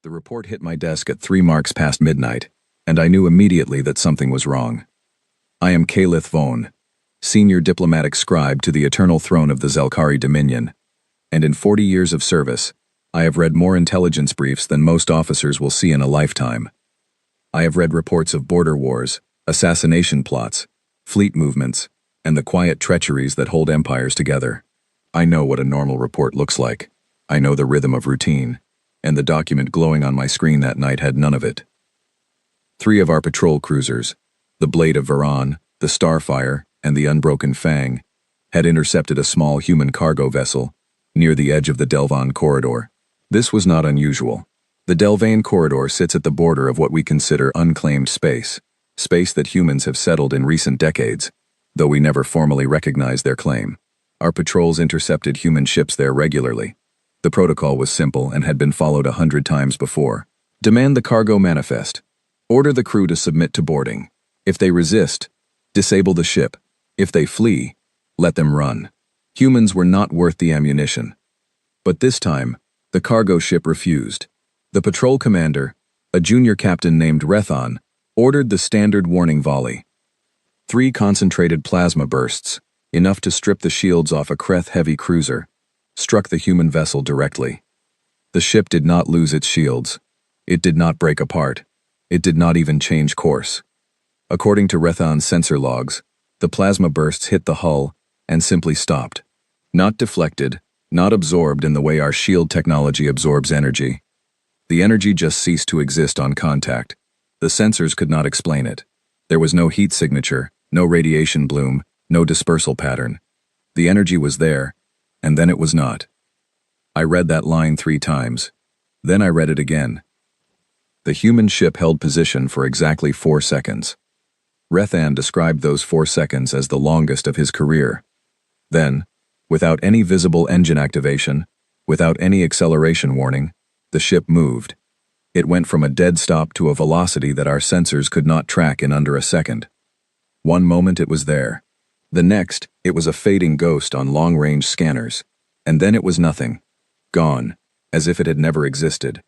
The report hit my desk at 3 marks past midnight, and I knew immediately that something was wrong. I am Calith Vaughn, senior diplomatic scribe to the eternal throne of the Zelkari Dominion, and in 40 years of service, I have read more intelligence briefs than most officers will see in a lifetime. I have read reports of border wars, assassination plots, fleet movements, and the quiet treacheries that hold empires together. I know what a normal report looks like. I know the rhythm of routine, and the document glowing on my screen that night had none of it. 3 of our patrol cruisers, the Blade of Varan, the Starfire, and the Unbroken Fang, had intercepted a small human cargo vessel near the edge of the Delvan Corridor. This was not unusual. The Delvan Corridor sits at the border of what we consider unclaimed space that humans have settled in recent decades, though we never formally recognized their claim. Our patrols intercepted human ships there regularly. The protocol was simple and had been followed 100 times before. Demand the cargo manifest. Order the crew to submit to boarding. If they resist, disable the ship. If they flee, let them run. Humans were not worth the ammunition. But this time, the cargo ship refused. The patrol commander, a junior captain named Rethan, ordered the standard warning volley. 3 concentrated plasma bursts, enough to strip the shields off a Kreth-heavy cruiser, struck the human vessel directly. The ship did not lose its shields. It did not break apart. It did not even change course. According to Rethan's sensor logs, the plasma bursts hit the hull and simply stopped. Not deflected, not absorbed in the way our shield technology absorbs energy. The energy just ceased to exist on contact. The sensors could not explain it. There was no heat signature, no radiation bloom, no dispersal pattern. The energy was there, and then it was not. I read that line 3 times. Then I read it again. The human ship held position for exactly 4 seconds. Rethan described those 4 seconds as the longest of his career. Then, without any visible engine activation, without any acceleration warning, the ship moved. It went from a dead stop to a velocity that our sensors could not track in under a second. One moment it was there. The next, it was a fading ghost on long-range scanners. And then it was nothing. Gone, as if it had never existed.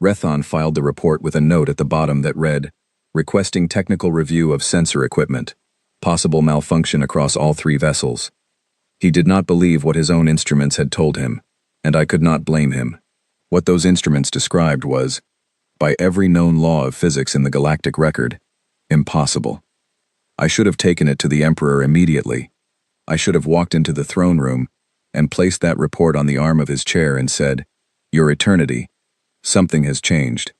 Rethan filed the report with a note at the bottom that read, "Requesting technical review of sensor equipment. Possible malfunction across all 3 vessels." He did not believe what his own instruments had told him, and I could not blame him. What those instruments described was, by every known law of physics in the galactic record, impossible. I should have taken it to the Emperor immediately. I should have walked into the throne room and placed that report on the arm of his chair and said, "Your Eternity, something has changed."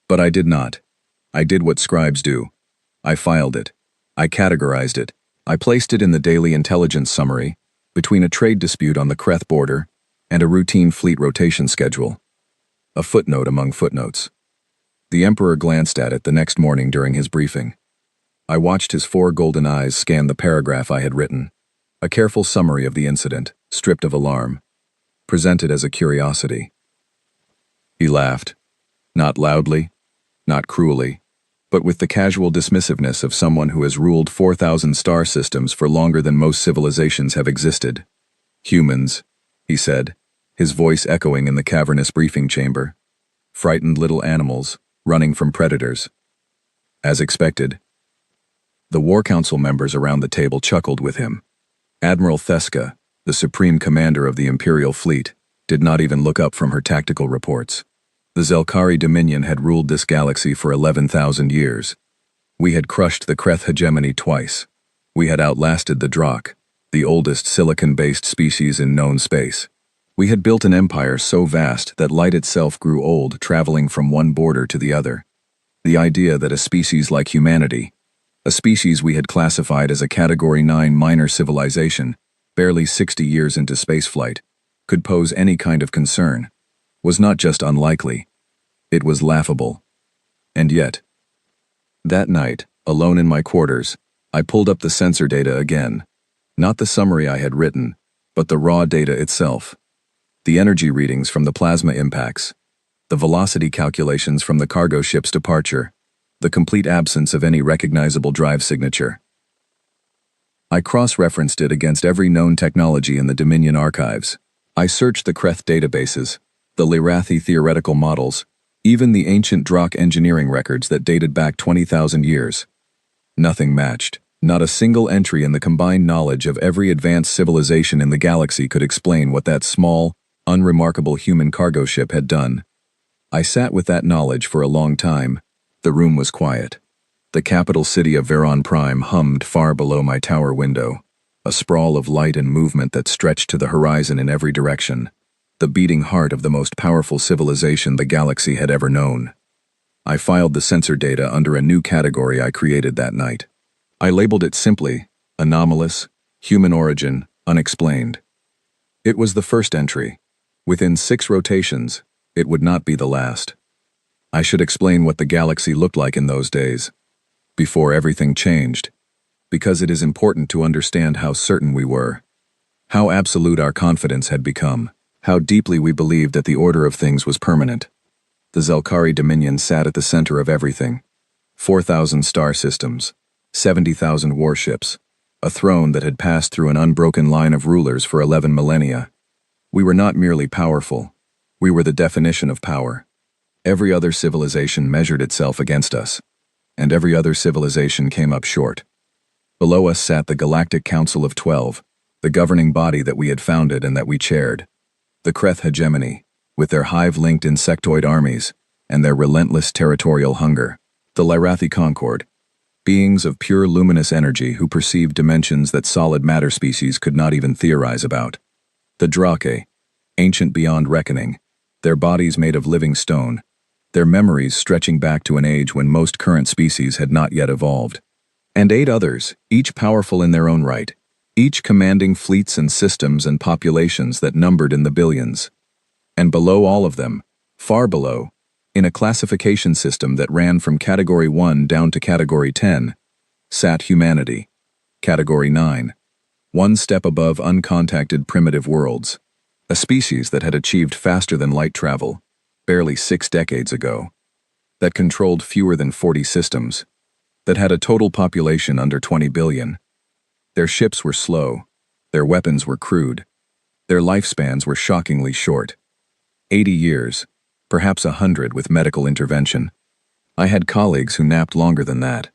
But I did not. I did what scribes do. I filed it. I categorized it. I placed it in the daily intelligence summary, between a trade dispute on the Kreth border and a routine fleet rotation schedule. A footnote among footnotes. The Emperor glanced at it the next morning during his briefing. I watched his 4 golden eyes scan the paragraph I had written, a careful summary of the incident, stripped of alarm, presented as a curiosity. He laughed, not loudly, not cruelly, but with the casual dismissiveness of someone who has ruled 4,000 star systems for longer than most civilizations have existed. "Humans," he said, his voice echoing in the cavernous briefing chamber. "Frightened little animals, running from predators." As expected. The War Council members around the table chuckled with him. Admiral Theska, the supreme commander of the Imperial fleet, did not even look up from her tactical reports. The Zelkari Dominion had ruled this galaxy for 11,000 years. We had crushed the Kreth hegemony twice. We had outlasted the Drakh, the oldest silicon-based species in known space. We had built an empire so vast that light itself grew old traveling from one border to the other. The idea that a species like humanity, a species we had classified as a Category 9 minor civilization, barely 60 years into spaceflight, could pose any kind of concern, was not just unlikely, it was laughable. And yet, that night, alone in my quarters, I pulled up the sensor data again. Not the summary I had written, but the raw data itself. The energy readings from the plasma impacts, the velocity calculations from the cargo ship's departure, the complete absence of any recognizable drive signature. I cross-referenced it against every known technology in the Dominion archives. I searched the Kreth databases, The Lyrathi theoretical models, even the ancient Drakh engineering records that dated back 20,000 years. Nothing matched. Not a single entry in the combined knowledge of every advanced civilization in the galaxy could explain what that small, unremarkable human cargo ship had done. I sat with that knowledge for a long time. The room was quiet. The capital city of Veron Prime hummed far below my tower window, a sprawl of light and movement that stretched to the horizon in every direction, the beating heart of the most powerful civilization the galaxy had ever known. I filed the sensor data under a new category I created that night. I labeled it simply, anomalous, human origin, unexplained. It was the first entry. Within 6 rotations, it would not be the last. I should explain what the galaxy looked like in those days, before everything changed, because it is important to understand how certain we were, how absolute our confidence had become, how deeply we believed that the order of things was permanent. The Zelkari Dominion sat at the center of everything. 4,000 star systems, 70,000 warships, a throne that had passed through an unbroken line of rulers for 11 millennia. We were not merely powerful, we were the definition of power. Every other civilization measured itself against us, and every other civilization came up short. Below us sat the Galactic Council of 12, the governing body that we had founded and that we chaired. The Kreth hegemony, with their hive-linked insectoid armies, and their relentless territorial hunger. The Lyrathi Concord, beings of pure luminous energy who perceived dimensions that solid matter species could not even theorize about. The Drake, ancient beyond reckoning, their bodies made of living stone, their memories stretching back to an age when most current species had not yet evolved. And 8 others, each powerful in their own right, each commanding fleets and systems and populations that numbered in the billions. And below all of them, far below, in a classification system that ran from Category 1 down to Category 10, sat humanity, Category 9, one step above uncontacted primitive worlds, a species that had achieved faster than light travel, barely 6 decades ago, that controlled fewer than 40 systems, that had a total population under 20 billion. Their ships were slow, their weapons were crude, their lifespans were shockingly short. 80 years, perhaps 100 with medical intervention. I had colleagues who napped longer than that.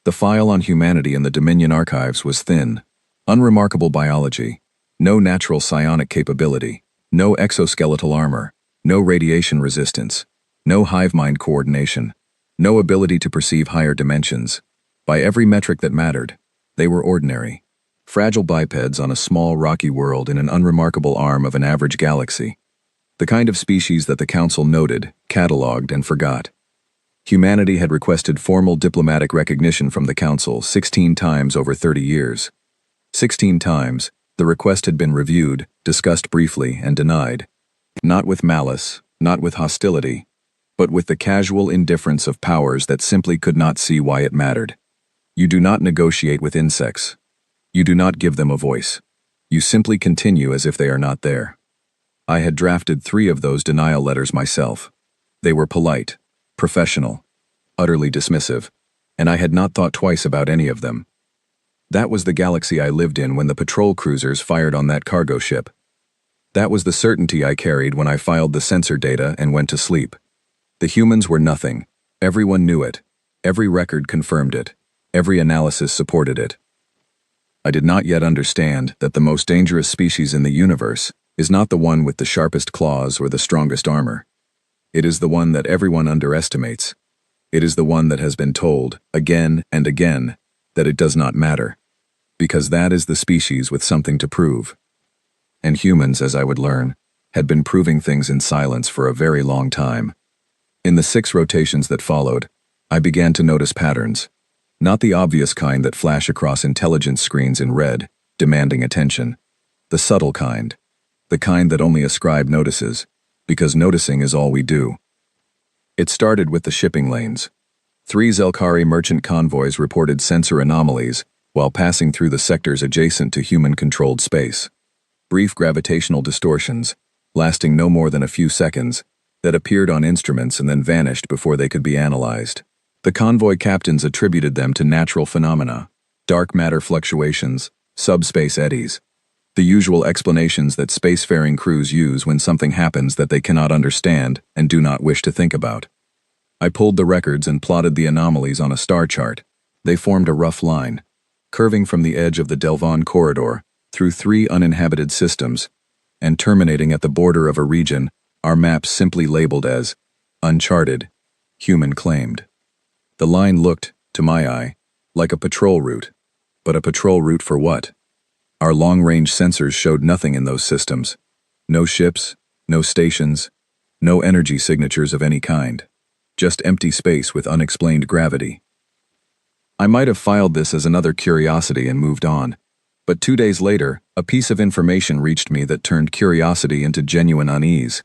The file on humanity in the Dominion archives was thin, unremarkable biology, no natural psionic capability, no exoskeletal armor, no radiation resistance, no hive mind coordination, no ability to perceive higher dimensions. By every metric that mattered, they were ordinary, fragile bipeds on a small rocky world in an unremarkable arm of an average galaxy. The kind of species that the Council noted, catalogued, and forgot. Humanity had requested formal diplomatic recognition from the Council 16 times over 30 years. 16 times, the request had been reviewed, discussed briefly, and denied. Not with malice, not with hostility, but with the casual indifference of powers that simply could not see why it mattered. You do not negotiate with insects. You do not give them a voice. You simply continue as if they are not there. I had drafted 3 of those denial letters myself. They were polite, professional, utterly dismissive, and I had not thought twice about any of them. That was the galaxy I lived in when the patrol cruisers fired on that cargo ship. That was the certainty I carried when I filed the sensor data and went to sleep. The humans were nothing. Everyone knew it. Every record confirmed it. Every analysis supported it. I did not yet understand that the most dangerous species in the universe is not the one with the sharpest claws or the strongest armor. It is the one that everyone underestimates. It is the one that has been told, again and again, that it does not matter, because that is the species with something to prove. And humans, as I would learn, had been proving things in silence for a very long time. In the 6 rotations that followed, I began to notice patterns, not the obvious kind that flash across intelligence screens in red, demanding attention, the subtle kind, the kind that only a scribe notices, because noticing is all we do. It started with the shipping lanes. 3 Zelkari merchant convoys reported sensor anomalies while passing through the sectors adjacent to human-controlled space. Brief gravitational distortions, lasting no more than a few seconds, that appeared on instruments and then vanished before they could be analyzed. The convoy captains attributed them to natural phenomena, dark matter fluctuations, subspace eddies. The usual explanations that spacefaring crews use when something happens that they cannot understand and do not wish to think about. I pulled the records and plotted the anomalies on a star chart. They formed a rough line, curving from the edge of the Delvon corridor through 3 uninhabited systems, and terminating at the border of a region our maps simply labeled as uncharted, human claimed. The line looked, to my eye, like a patrol route. But a patrol route for what? Our long-range sensors showed nothing in those systems. No ships, no stations, no energy signatures of any kind. Just empty space with unexplained gravity. I might have filed this as another curiosity and moved on. But 2 days later, a piece of information reached me that turned curiosity into genuine unease.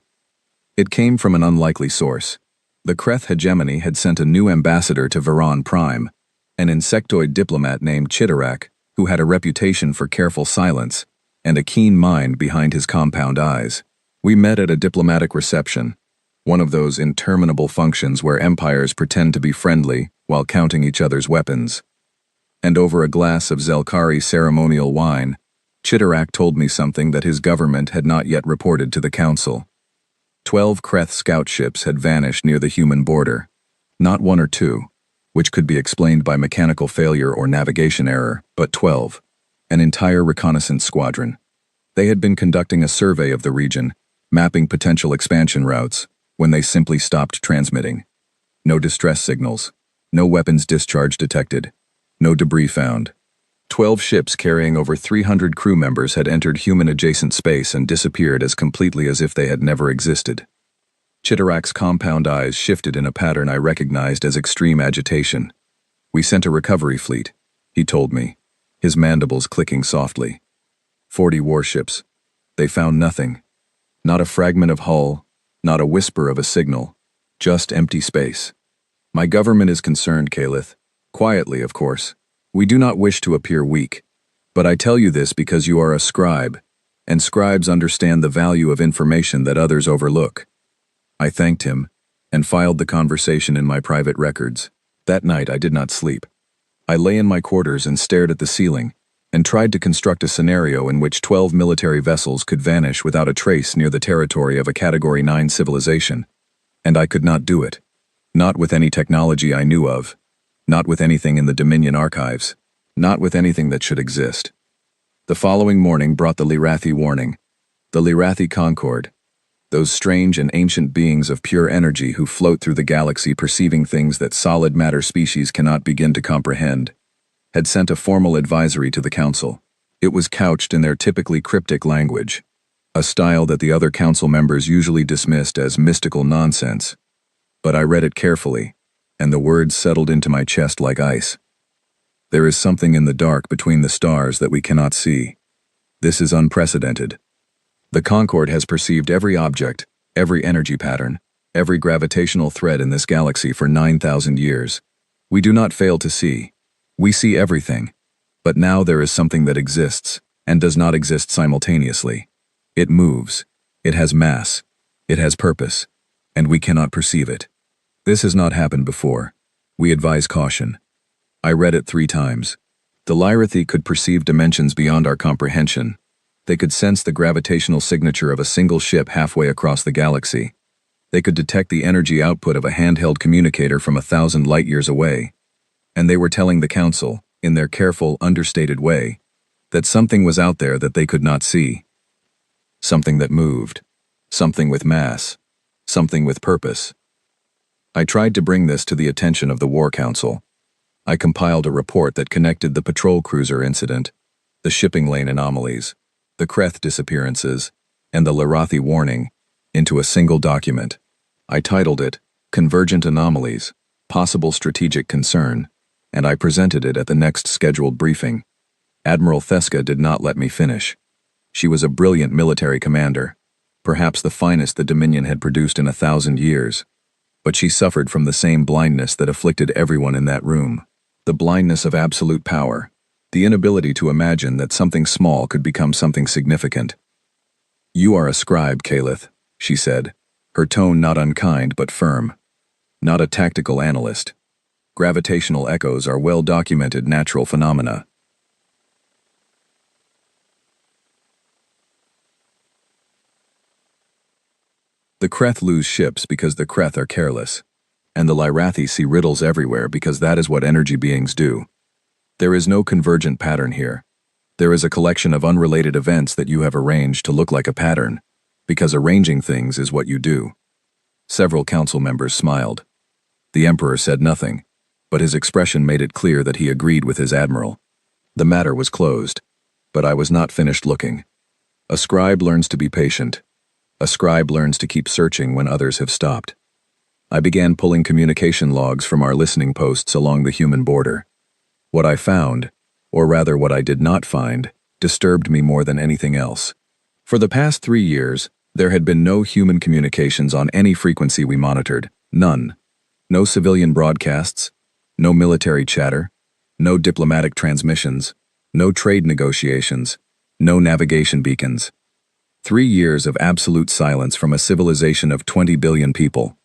It came from an unlikely source. The Kreth hegemony had sent a new ambassador to Veron Prime, an insectoid diplomat named Chitarak, who had a reputation for careful silence and a keen mind behind his compound eyes. We met at a diplomatic reception, one of those interminable functions where empires pretend to be friendly while counting each other's weapons. And over a glass of Zelkari ceremonial wine, Chitarak told me something that his government had not yet reported to the council. 12 Kreth scout ships had vanished near the human border. Not 1 or 2, which could be explained by mechanical failure or navigation error, but 12. An entire reconnaissance squadron. They had been conducting a survey of the region, mapping potential expansion routes, when they simply stopped transmitting. No distress signals. No weapons discharge detected. No debris found. 12 ships carrying over 300 crew members had entered human-adjacent space and disappeared as completely as if they had never existed. Chitarak's compound eyes shifted in a pattern I recognized as extreme agitation. "We sent a recovery fleet," he told me, his mandibles clicking softly. 40 warships. They found nothing. Not a fragment of hull, not a whisper of a signal. Just empty space. "My government is concerned, Calith. Quietly, of course. We do not wish to appear weak. But I tell you this because you are a scribe, and scribes understand the value of information that others overlook." I thanked him, and filed the conversation in my private records. That night I did not sleep. I lay in my quarters and stared at the ceiling, and tried to construct a scenario in which 12 military vessels could vanish without a trace near the territory of a Category 9 civilization. And I could not do it. Not with any technology I knew of. Not with anything in the Dominion archives. Not with anything that should exist. The following morning brought the Lyrathi warning. The Lyrathi Concord. Those strange and ancient beings of pure energy who float through the galaxy perceiving things that solid matter species cannot begin to comprehend, had sent a formal advisory to the council. It was couched in their typically cryptic language, a style that the other council members usually dismissed as mystical nonsense. But I read it carefully, and the words settled into my chest like ice. There is something in the dark between the stars that we cannot see. This is unprecedented. The Concord has perceived every object, every energy pattern, every gravitational thread in this galaxy for 9,000 years. We do not fail to see. We see everything. But now there is something that exists, and does not exist simultaneously. It moves. It has mass. It has purpose. And we cannot perceive it. This has not happened before. We advise caution. I read it 3 times. The Lyrathi could perceive dimensions beyond our comprehension. They could sense the gravitational signature of a single ship halfway across the galaxy. They could detect the energy output of a handheld communicator from 1,000 light-years away. And they were telling the council, in their careful, understated way, that something was out there that they could not see. Something that moved. Something with mass. Something with purpose. I tried to bring this to the attention of the War Council. I compiled a report that connected the patrol cruiser incident, the shipping lane anomalies, the Kreth disappearances, and the Lyrathi warning, into a single document. I titled it, Convergent Anomalies, Possible Strategic Concern, and I presented it at the next scheduled briefing. Admiral Theska did not let me finish. She was a brilliant military commander, perhaps the finest the Dominion had produced in 1,000 years. But she suffered from the same blindness that afflicted everyone in that room, the blindness of absolute power. The inability to imagine that something small could become something significant. "You are a scribe, Calith," she said, her tone not unkind but firm. "Not a tactical analyst. Gravitational echoes are well-documented natural phenomena. The Kreth lose ships because the Kreth are careless, and the Lyrathi see riddles everywhere because that is what energy beings do. There is no convergent pattern here. There is a collection of unrelated events that you have arranged to look like a pattern, because arranging things is what you do. Several council members smiled. The Emperor said nothing, but his expression made it clear that he agreed with his admiral. The matter was closed, but I was not finished looking. A scribe learns to be patient. A scribe learns to keep searching when others have stopped. I began pulling communication logs from our listening posts along the human border. What I found, or rather what I did not find, disturbed me more than anything else. For the past 3 years, there had been no human communications on any frequency we monitored. None. No civilian broadcasts, no military chatter, no diplomatic transmissions, no trade negotiations, no navigation beacons. 3 years of absolute silence from a civilization of 20 billion people.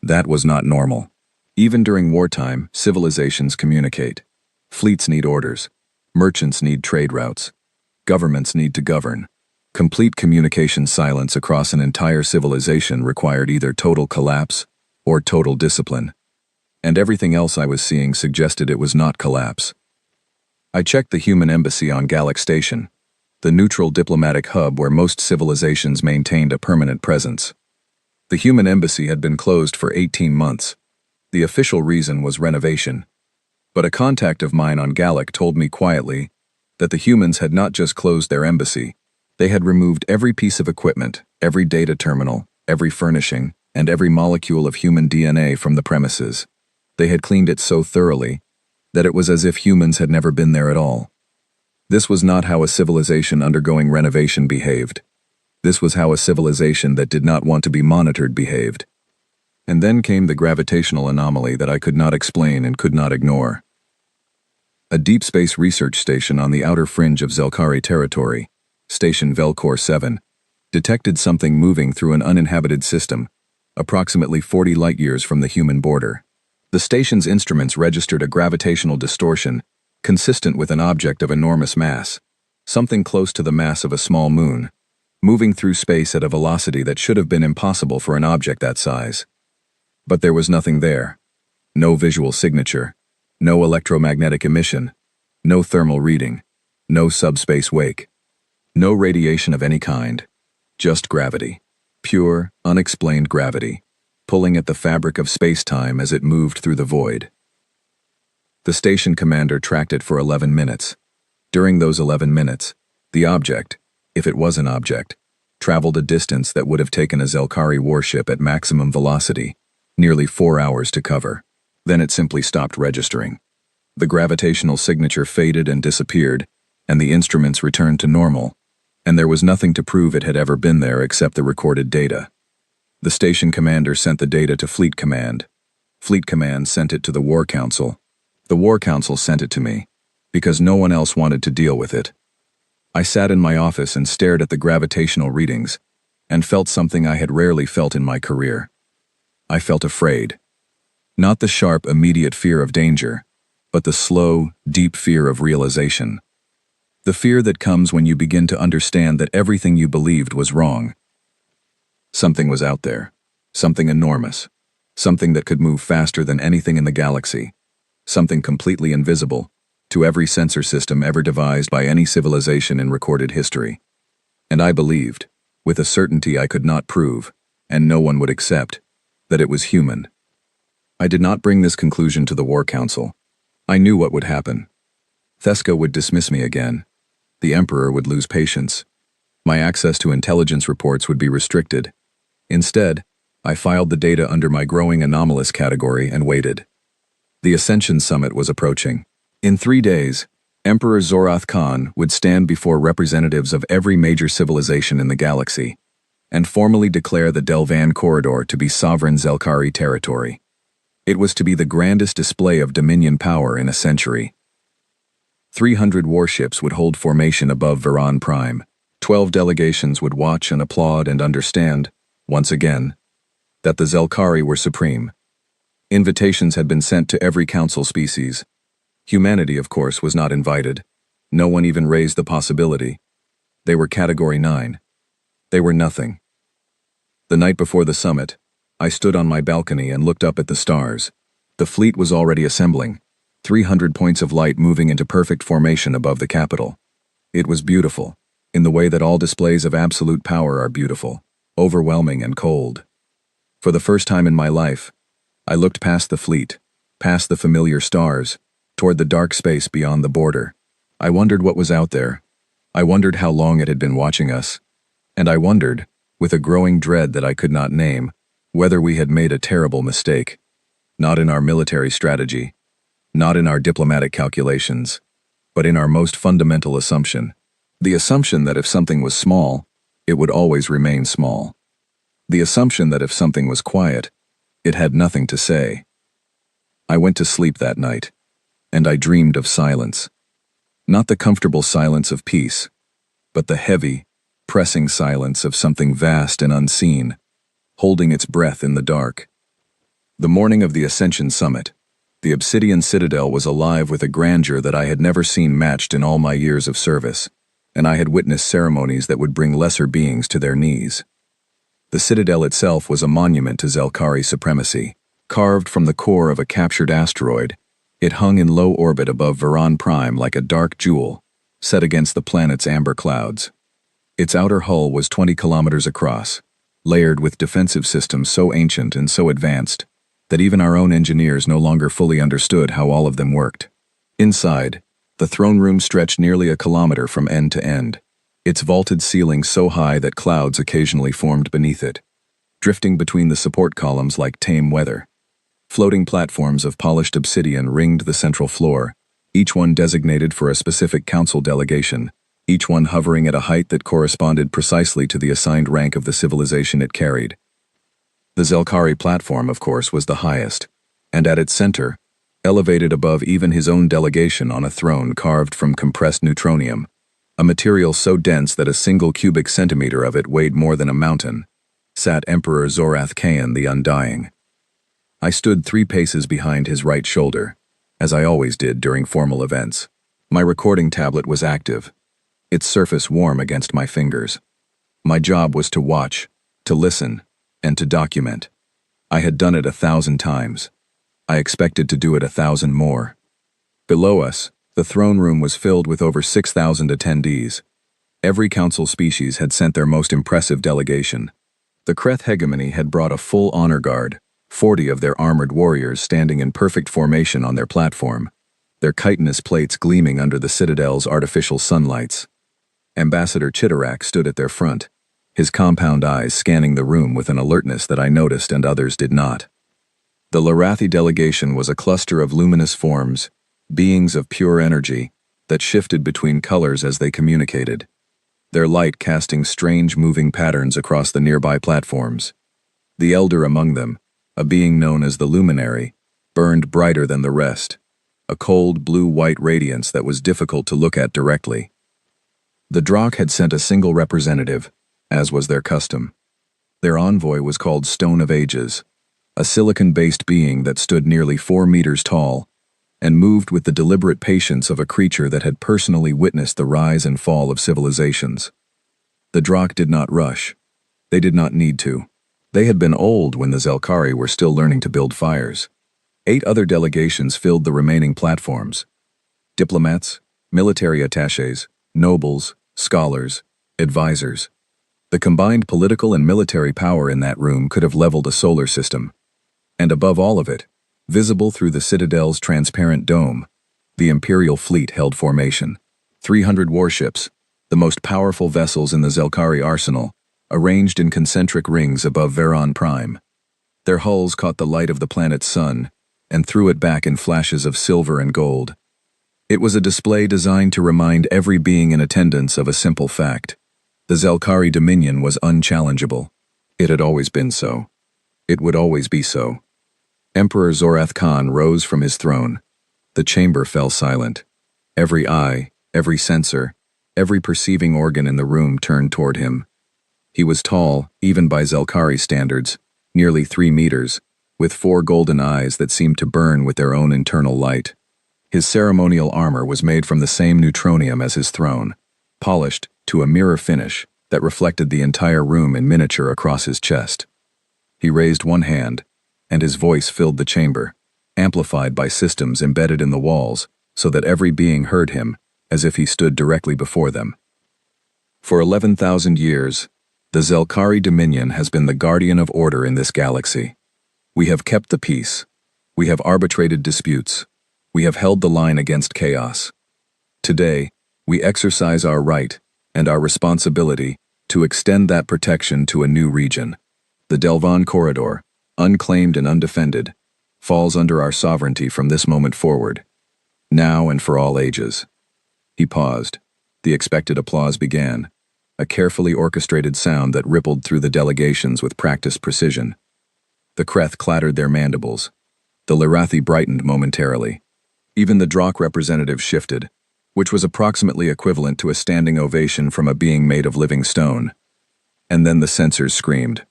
That was not normal. Even during wartime, civilizations communicate. Fleets need orders. Merchants need trade routes. Governments need to govern. Complete communication silence across an entire civilization required either total collapse or total discipline. And everything else I was seeing suggested it was not collapse. I checked the human embassy on Gallic Station, the neutral diplomatic hub where most civilizations maintained a permanent presence. The human embassy had been closed for 18 months. The official reason was renovation. But a contact of mine on Gallic told me quietly that the humans had not just closed their embassy, they had removed every piece of equipment, every data terminal, every furnishing, and every molecule of human DNA from the premises. They had cleaned it so thoroughly that it was as if humans had never been there at all. This was not how a civilization undergoing renovation behaved. This was how a civilization that did not want to be monitored behaved. And then came the gravitational anomaly that I could not explain and could not ignore. A deep space research station on the outer fringe of Zelkari territory, Station Velcor 7, detected something moving through an uninhabited system, approximately 40 light-years from the human border. The station's instruments registered a gravitational distortion consistent with an object of enormous mass, something close to the mass of a small moon, moving through space at a velocity that should have been impossible for an object that size. But there was nothing there. No visual signature, no electromagnetic emission, no thermal reading, no subspace wake, no radiation of any kind, just gravity. Pure, unexplained gravity, pulling at the fabric of space-time as it moved through the void. The station commander tracked it for 11 minutes. During those 11 minutes, the object, if it was an object, traveled a distance that would have taken a Zelkari warship at maximum velocity, nearly 4 hours to cover. Then it simply stopped registering. The gravitational signature faded and disappeared, and the instruments returned to normal, and there was nothing to prove it had ever been there except the recorded data. The station commander sent the data to Fleet Command. Fleet Command sent it to the War Council. The War Council sent it to me, because no one else wanted to deal with it. I sat in my office and stared at the gravitational readings, and felt something I had rarely felt in my career. I felt afraid. Not the sharp, immediate fear of danger, but the slow, deep fear of realization. The fear that comes when you begin to understand that everything you believed was wrong. Something was out there. Something enormous. Something that could move faster than anything in the galaxy. Something completely invisible to every sensor system ever devised by any civilization in recorded history. And I believed, with a certainty I could not prove, and no one would accept, that it was human. I did not bring this conclusion to the War Council. I knew what would happen. Theska would dismiss me again. The Emperor would lose patience. My access to intelligence reports would be restricted. Instead, I filed the data under my growing anomalous category and waited. The Ascension Summit was approaching. In 3 days, Emperor Zorath Khan would stand before representatives of every major civilization in the galaxy and formally declare the Delvan Corridor to be sovereign Zelkari territory. It was to be the grandest display of Dominion power in a century. 300 warships would hold formation above Viran Prime. 12 delegations would watch and applaud and understand, once again, that the Zelkari were supreme. Invitations had been sent to every council species. Humanity, of course, was not invited. No one even raised the possibility. They were Category 9. They were nothing. The night before the summit, I stood on my balcony and looked up at the stars. The fleet was already assembling, 300 points of light moving into perfect formation above the capital. It was beautiful, in the way that all displays of absolute power are beautiful, overwhelming and cold. For the first time in my life, I looked past the fleet, past the familiar stars, toward the dark space beyond the border. I wondered what was out there. I wondered how long it had been watching us. And I wondered, with a growing dread that I could not name, whether we had made a terrible mistake. Not in our military strategy, not in our diplomatic calculations, but in our most fundamental assumption. The assumption that if something was small, it would always remain small. The assumption that if something was quiet, it had nothing to say. I went to sleep that night, and I dreamed of silence. Not the comfortable silence of peace, but the heavy, pressing silence of something vast and unseen, holding its breath in the dark. The morning of the Ascension Summit, the Obsidian Citadel was alive with a grandeur that I had never seen matched in all my years of service, and I had witnessed ceremonies that would bring lesser beings to their knees. The Citadel itself was a monument to Zelkari supremacy. Carved from the core of a captured asteroid, it hung in low orbit above Veron Prime like a dark jewel, set against the planet's amber clouds. Its outer hull was 20 kilometers across, layered with defensive systems so ancient and so advanced that even our own engineers no longer fully understood how all of them worked. Inside, the throne room stretched nearly a kilometer from end to end, its vaulted ceiling so high that clouds occasionally formed beneath it, drifting between the support columns like tame weather. Floating platforms of polished obsidian ringed the central floor, each one designated for a specific council delegation, each one hovering at a height that corresponded precisely to the assigned rank of the civilization it carried. The Zelkari platform, of course, was the highest, and at its center, elevated above even his own delegation on a throne carved from compressed neutronium, a material so dense that a single cubic centimeter of it weighed more than a mountain, sat Emperor Zorath Khaen the Undying. I stood 3 paces behind his right shoulder, as I always did during formal events. My recording tablet was active, its surface warm against my fingers. My job was to watch, to listen, and to document. I had done it 1,000 times. I expected to do it 1,000 more. Below us, the throne room was filled with over 6,000 attendees. Every council species had sent their most impressive delegation. The Kreth hegemony had brought a full honor guard, 40 of their armored warriors standing in perfect formation on their platform, their chitinous plates gleaming under the Citadel's artificial sunlights. Ambassador Chitarak stood at their front, his compound eyes scanning the room with an alertness that I noticed and others did not. The Larathi delegation was a cluster of luminous forms, beings of pure energy, that shifted between colors as they communicated, their light casting strange moving patterns across the nearby platforms. The elder among them, a being known as the Luminary, burned brighter than the rest, a cold blue-white radiance that was difficult to look at directly. The Drakh had sent a single representative, as was their custom. Their envoy was called Stone of Ages, a silicon-based being that stood nearly 4 meters tall and moved with the deliberate patience of a creature that had personally witnessed the rise and fall of civilizations. The Drakh did not rush. They did not need to. They had been old when the Zelkari were still learning to build fires. 8 other delegations filled the remaining platforms. Diplomats, military attachés, nobles, scholars, advisors. The combined political and military power in that room could have leveled a solar system. And above all of it, visible through the Citadel's transparent dome, the Imperial fleet held formation. 300 warships, the most powerful vessels in the Zelkari arsenal, arranged in concentric rings above Veron Prime. Their hulls caught the light of the planet's sun and threw it back in flashes of silver and gold. It was a display designed to remind every being in attendance of a simple fact. The Zelkari dominion was unchallengeable. It had always been so. It would always be so. Emperor Zorath Khan rose from his throne. The chamber fell silent. Every eye, every sensor, every perceiving organ in the room turned toward him. He was tall, even by Zelkari standards, nearly 3 meters, with 4 golden eyes that seemed to burn with their own internal light. His ceremonial armor was made from the same neutronium as his throne, polished to a mirror finish, that reflected the entire room in miniature across his chest. He raised one hand, and his voice filled the chamber, amplified by systems embedded in the walls so that every being heard him as if he stood directly before them. For 11,000 years, the Zelkari Dominion has been the guardian of order in this galaxy. We have kept the peace. We have arbitrated disputes. We have held the line against chaos. Today, we exercise our right and our responsibility to extend that protection to a new region. The Delvan Corridor, unclaimed and undefended, falls under our sovereignty from this moment forward, now and for all ages. He paused. The expected applause began, a carefully orchestrated sound that rippled through the delegations with practiced precision. The Kreth clattered their mandibles. The Lirathi brightened momentarily. Even the Drakh representatives shifted, which was approximately equivalent to a standing ovation from a being made of living stone. And then the censors screamed.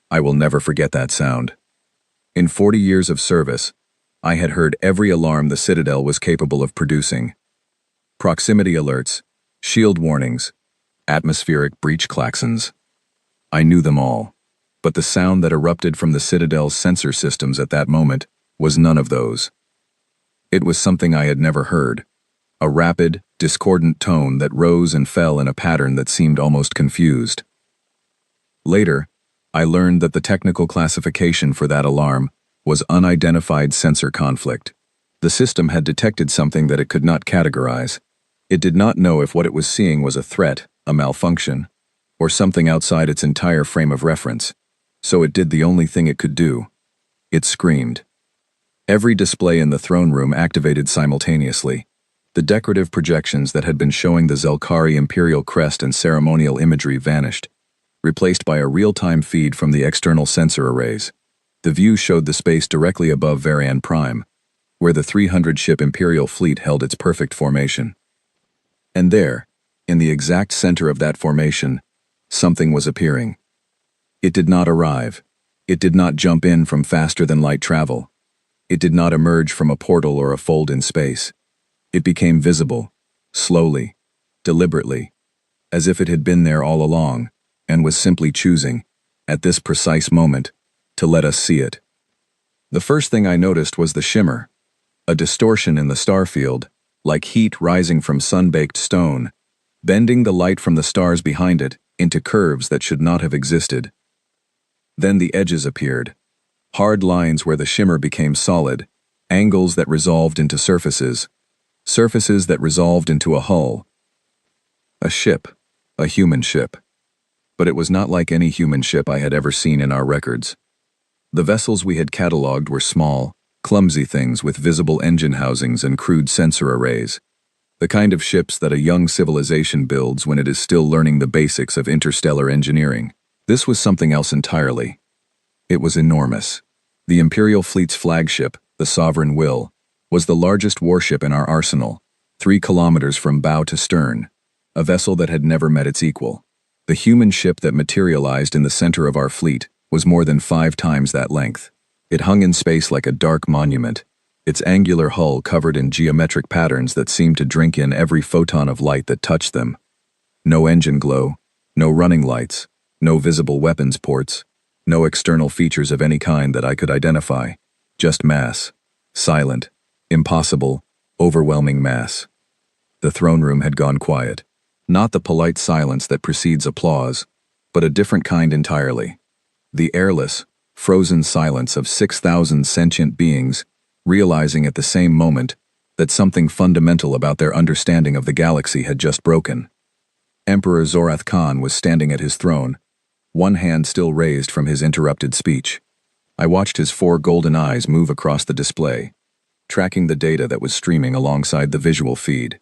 I will never forget that sound. In 40 years of service, I had heard every alarm the Citadel was capable of producing. Proximity alerts, shield warnings, atmospheric breach klaxons. I knew them all, but the sound that erupted from the Citadel's sensor systems at that moment was none of those. It was something I had never heard, a rapid, discordant tone that rose and fell in a pattern that seemed almost confused. Later, I learned that the technical classification for that alarm was unidentified sensor conflict. The system had detected something that it could not categorize. It did not know if what it was seeing was a threat, a malfunction, or something outside its entire frame of reference, so it did the only thing it could do. It screamed. Every display in the throne room activated simultaneously. The decorative projections that had been showing the Zelkari imperial crest and ceremonial imagery vanished, replaced by a real-time feed from the external sensor arrays. The view showed the space directly above Varian Prime, where the 300-ship Imperial fleet held its perfect formation. And there, in the exact center of that formation, something was appearing. It did not arrive. It did not jump in from faster-than-light travel. It did not emerge from a portal or a fold in space. It became visible, slowly, deliberately, as if it had been there all along, and was simply choosing, at this precise moment, to let us see it. The first thing I noticed was the shimmer, a distortion in the star field, like heat rising from sun-baked stone, bending the light from the stars behind it into curves that should not have existed. Then the edges appeared, hard lines where the shimmer became solid, angles that resolved into surfaces, surfaces that resolved into a hull. A ship, a human ship. But it was not like any human ship I had ever seen in our records. The vessels we had catalogued were small, clumsy things with visible engine housings and crude sensor arrays, the kind of ships that a young civilization builds when it is still learning the basics of interstellar engineering. This was something else entirely. It was enormous. The Imperial fleet's flagship, the Sovereign Will, was the largest warship in our arsenal, 3 kilometers from bow to stern, a vessel that had never met its equal. The human ship that materialized in the center of our fleet was more than 5 times that length. It hung in space like a dark monument, its angular hull covered in geometric patterns that seemed to drink in every photon of light that touched them. No engine glow, no running lights, no visible weapons ports, no external features of any kind that I could identify, just mass, silent, impossible, overwhelming mass. The throne room had gone quiet, not the polite silence that precedes applause, but a different kind entirely. The airless, frozen silence of 6,000 sentient beings realizing at the same moment that something fundamental about their understanding of the galaxy had just broken. Emperor Zorath Khan was standing at his throne, one hand still raised from his interrupted speech. I watched his 4 golden eyes move across the display, tracking the data that was streaming alongside the visual feed.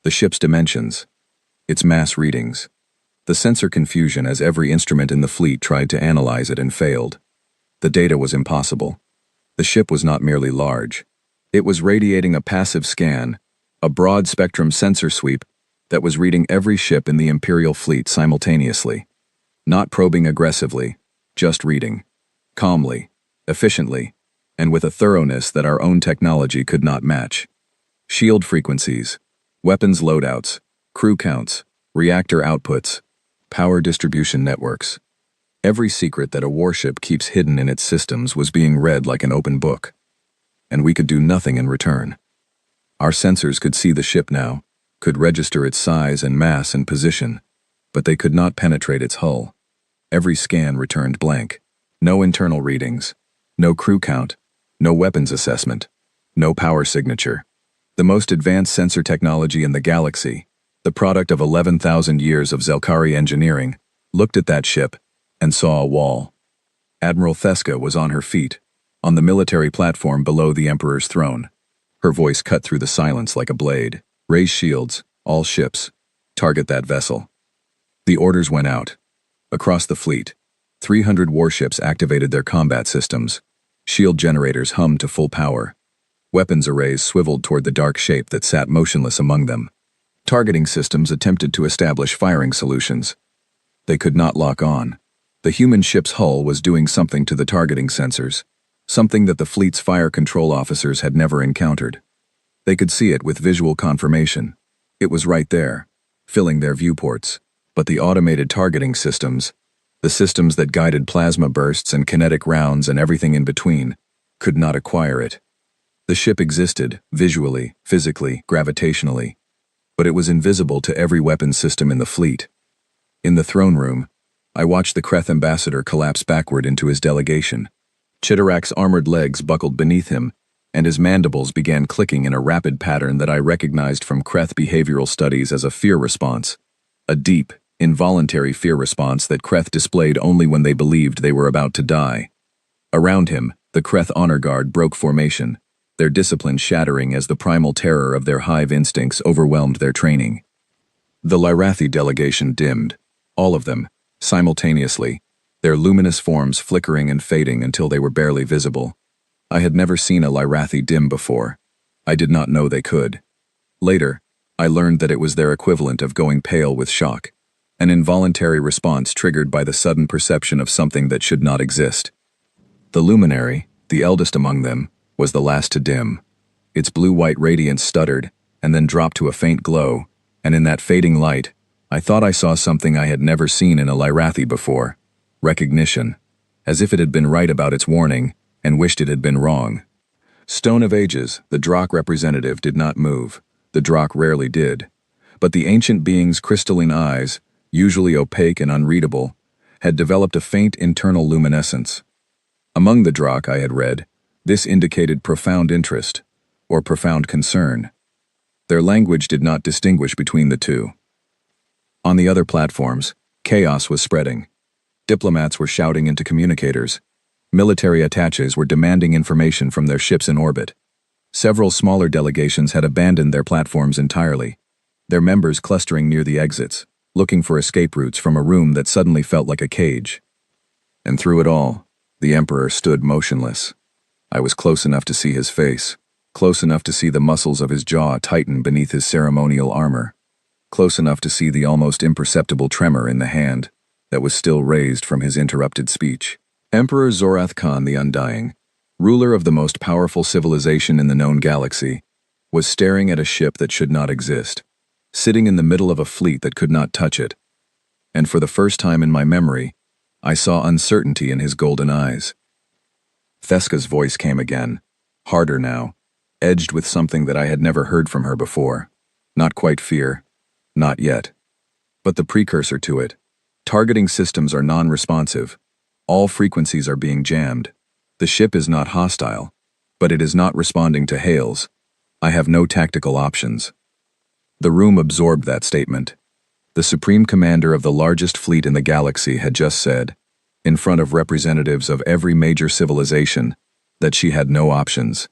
The ship's dimensions, its mass readings, the sensor confusion as every instrument in the fleet tried to analyze it and failed. The data was impossible. The ship was not merely large. It was radiating a passive scan, a broad-spectrum sensor sweep that was reading every ship in the Imperial fleet simultaneously. Not probing aggressively, just reading. Calmly, efficiently, and with a thoroughness that our own technology could not match. Shield frequencies, weapons loadouts, crew counts, reactor outputs, Power distribution networks. Every secret that a warship keeps hidden in its systems was being read like an open book. And we could do nothing in return. Our sensors could see the ship now, could register its size and mass and position, but they could not penetrate its hull. Every scan returned blank. No internal readings, no crew count, no weapons assessment, no power signature. The most advanced sensor technology in the galaxy, the product of 11,000 years of Zelkari engineering, looked at that ship and saw a wall. Admiral Theska was on her feet, on the military platform below the Emperor's throne. Her voice cut through the silence like a blade. Raise shields, all ships. Target that vessel. The orders went out. Across the fleet, 300 warships activated their combat systems. Shield generators hummed to full power. Weapons arrays swiveled toward the dark shape that sat motionless among them. Targeting systems attempted to establish firing solutions. They could not lock on. The human ship's hull was doing something to the targeting sensors, something that the fleet's fire control officers had never encountered. They could see it with visual confirmation. It was right there, filling their viewports. But the automated targeting systems, the systems that guided plasma bursts and kinetic rounds and everything in between, could not acquire it. The ship existed, visually, physically, gravitationally, but it was invisible to every weapon system in the fleet. In the throne room, I watched the Kreth ambassador collapse backward into his delegation. Chitarak's armored legs buckled beneath him, and his mandibles began clicking in a rapid pattern that I recognized from Kreth behavioral studies as a fear response. A deep, involuntary fear response that Kreth displayed only when they believed they were about to die. Around him, the Kreth honor guard broke formation, their discipline shattering as the primal terror of their hive instincts overwhelmed their training. The Lyrathi delegation dimmed, all of them, simultaneously, their luminous forms flickering and fading until they were barely visible. I had never seen a Lyrathi dim before. I did not know they could. Later, I learned that it was their equivalent of going pale with shock, an involuntary response triggered by the sudden perception of something that should not exist. The luminary, the eldest among them, was the last to dim. Its blue-white radiance stuttered, and then dropped to a faint glow, and in that fading light, I thought I saw something I had never seen in a Lyrathi before. Recognition, as if it had been right about its warning, and wished it had been wrong. Stone of Ages, the Drakh representative, did not move. The Drakh rarely did. But the ancient being's crystalline eyes, usually opaque and unreadable, had developed a faint internal luminescence. Among the Drakh I had read, this indicated profound interest, or profound concern. Their language did not distinguish between the two. On the other platforms, chaos was spreading. Diplomats were shouting into communicators. Military attaches were demanding information from their ships in orbit. Several smaller delegations had abandoned their platforms entirely, their members clustering near the exits, looking for escape routes from a room that suddenly felt like a cage. And through it all, the Emperor stood motionless. I was close enough to see his face, close enough to see the muscles of his jaw tighten beneath his ceremonial armor, close enough to see the almost imperceptible tremor in the hand that was still raised from his interrupted speech. Emperor Zorath Khan the Undying, ruler of the most powerful civilization in the known galaxy, was staring at a ship that should not exist, sitting in the middle of a fleet that could not touch it. And for the first time in my memory, I saw uncertainty in his golden eyes. Theska's voice came again, harder now, edged with something that I had never heard from her before. Not quite fear, not yet, but the precursor to it. Targeting systems are non-responsive. All frequencies are being jammed. The ship is not hostile, but it is not responding to hails. I have no tactical options. The room absorbed that statement. The Supreme Commander of the largest fleet in the galaxy had just said, in front of representatives of every major civilization, that she had no options.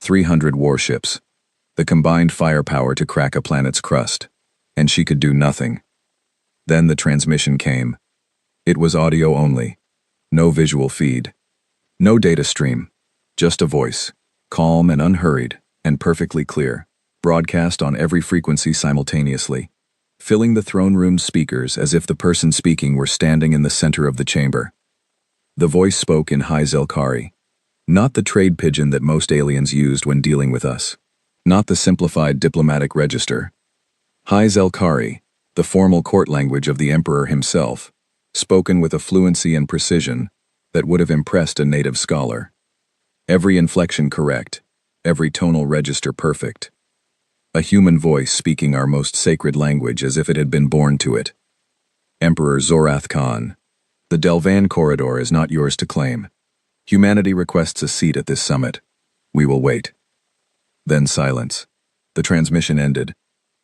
300 warships, the combined firepower to crack a planet's crust, and she could do nothing. Then the transmission came. It was audio only. No visual feed. No data stream. Just a voice, calm and unhurried, and perfectly clear, broadcast on every frequency simultaneously, filling the throne room's speakers as if the person speaking were standing in the center of the chamber. The voice spoke in High Zelkari, not the trade pigeon that most aliens used when dealing with us, not the simplified diplomatic register. High Zelkari, the formal court language of the emperor himself, spoken with a fluency and precision that would have impressed a native scholar. Every inflection correct, every tonal register perfect. A human voice speaking our most sacred language as if it had been born to it. Emperor Zorath Khan, the Delvan corridor is not yours to claim. Humanity requests a seat at this summit. We will wait. Then silence. The transmission ended.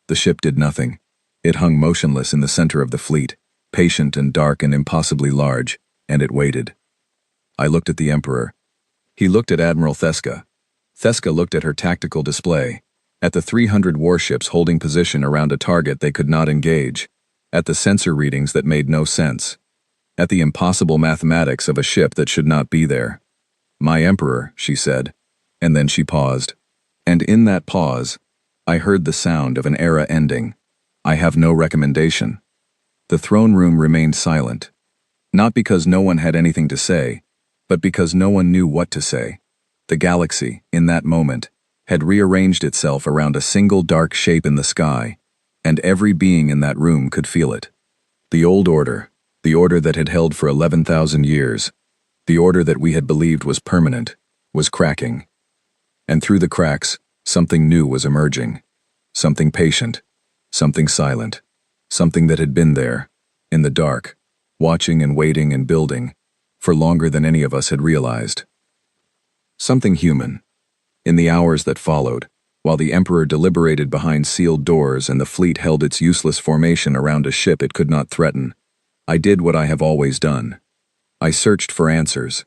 The ship did nothing. It hung motionless in the center of the fleet, patient and dark and impossibly large, and it waited. I looked at the Emperor. He looked at Admiral Theska. Theska looked at her tactical display, at the 300 warships holding position around a target they could not engage, at the sensor readings that made no sense, at the impossible mathematics of a ship that should not be there. "My Emperor," she said, and then she paused. And in that pause, I heard the sound of an era ending. "I have no recommendation." The throne room remained silent, not because no one had anything to say, but because no one knew what to say. The galaxy, in that moment, had rearranged itself around a single dark shape in the sky, and every being in that room could feel it. The old order, the order that had held for 11,000 years, the order that we had believed was permanent, was cracking. And through the cracks, something new was emerging. Something patient, something silent, something that had been there, in the dark, watching and waiting and building, for longer than any of us had realized. Something human. In the hours that followed, while the Emperor deliberated behind sealed doors and the fleet held its useless formation around a ship it could not threaten, I did what I have always done. I searched for answers.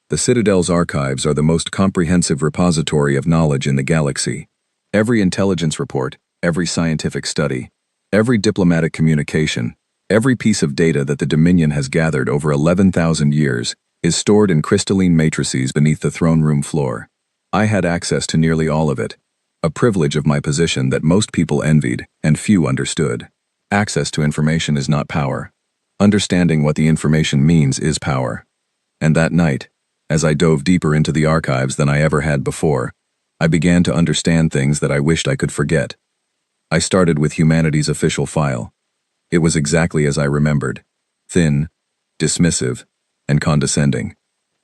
The Citadel's archives are the most comprehensive repository of knowledge in the galaxy. Every intelligence report, every scientific study, every diplomatic communication, every piece of data that the Dominion has gathered over 11,000 years is stored in crystalline matrices beneath the throne room floor. I had access to nearly all of it, a privilege of my position that most people envied and few understood. Access to information is not power. Understanding what the information means is power. And that night, as I dove deeper into the archives than I ever had before, I began to understand things that I wished I could forget. I started with humanity's official file. It was exactly as I remembered. Thin, dismissive, and condescending.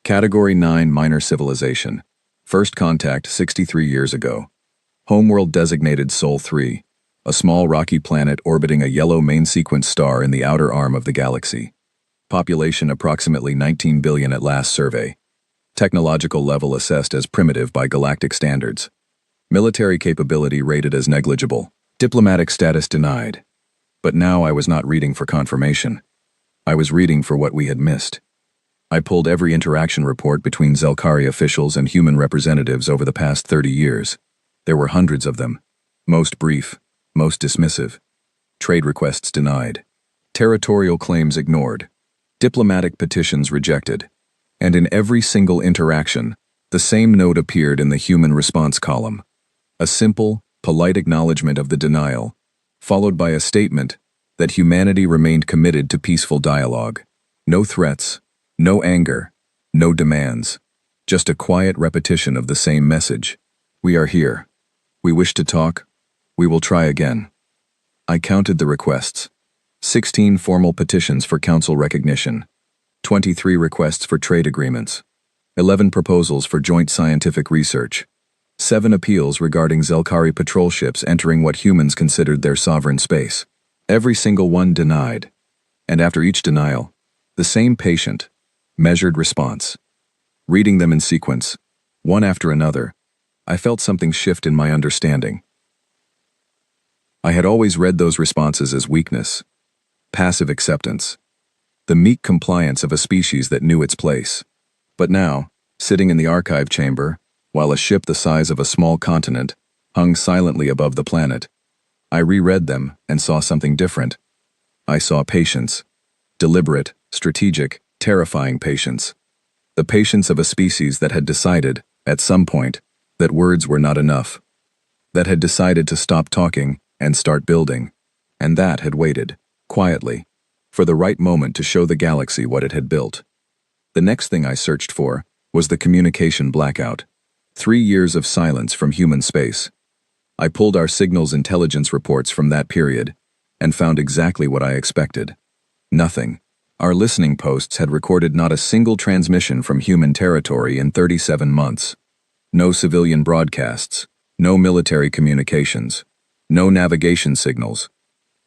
Category 9 Minor Civilization. First contact 63 years ago. Homeworld designated Sol 3, a small rocky planet orbiting a yellow main sequence star in the outer arm of the galaxy. Population approximately 19 billion at last survey. Technological level assessed as primitive by galactic standards. Military capability rated as negligible. Diplomatic status denied. But now I was not reading for confirmation. I was reading for what we had missed. I pulled every interaction report between Zelkari officials and human representatives over the past 30 years. There were hundreds of them. Most brief, most dismissive. Trade requests denied. Territorial claims ignored. Diplomatic petitions rejected. And in every single interaction, the same note appeared in the human response column. A simple, polite acknowledgement of the denial, followed by a statement that humanity remained committed to peaceful dialogue. No threats, no anger, no demands. Just a quiet repetition of the same message. We are here. We wish to talk. We will try again. I counted the requests. 16 formal petitions for council recognition. 23 requests for trade agreements. 11 proposals for joint scientific research. 7 appeals regarding Zelkari patrol ships entering what humans considered their sovereign space. Every single one denied. And after each denial, the same patient, measured response. Reading them in sequence, one after another, I felt something shift in my understanding. I had always read those responses as weakness, passive acceptance, the meek compliance of a species that knew its place. But now, sitting in the archive chamber, while a ship the size of a small continent hung silently above the planet, I reread them and saw something different. I saw patience, deliberate, strategic, terrifying patience. The patience of a species that had decided, at some point, that words were not enough. That had decided to stop talking and start building. And that had waited, quietly, for the right moment to show the galaxy what it had built. The next thing I searched for was the communication blackout. 3 years of silence from human space. I pulled our signals intelligence reports from that period, and found exactly what I expected. Nothing. Our listening posts had recorded not a single transmission from human territory in 37 months. No civilian broadcasts, no military communications, no navigation signals.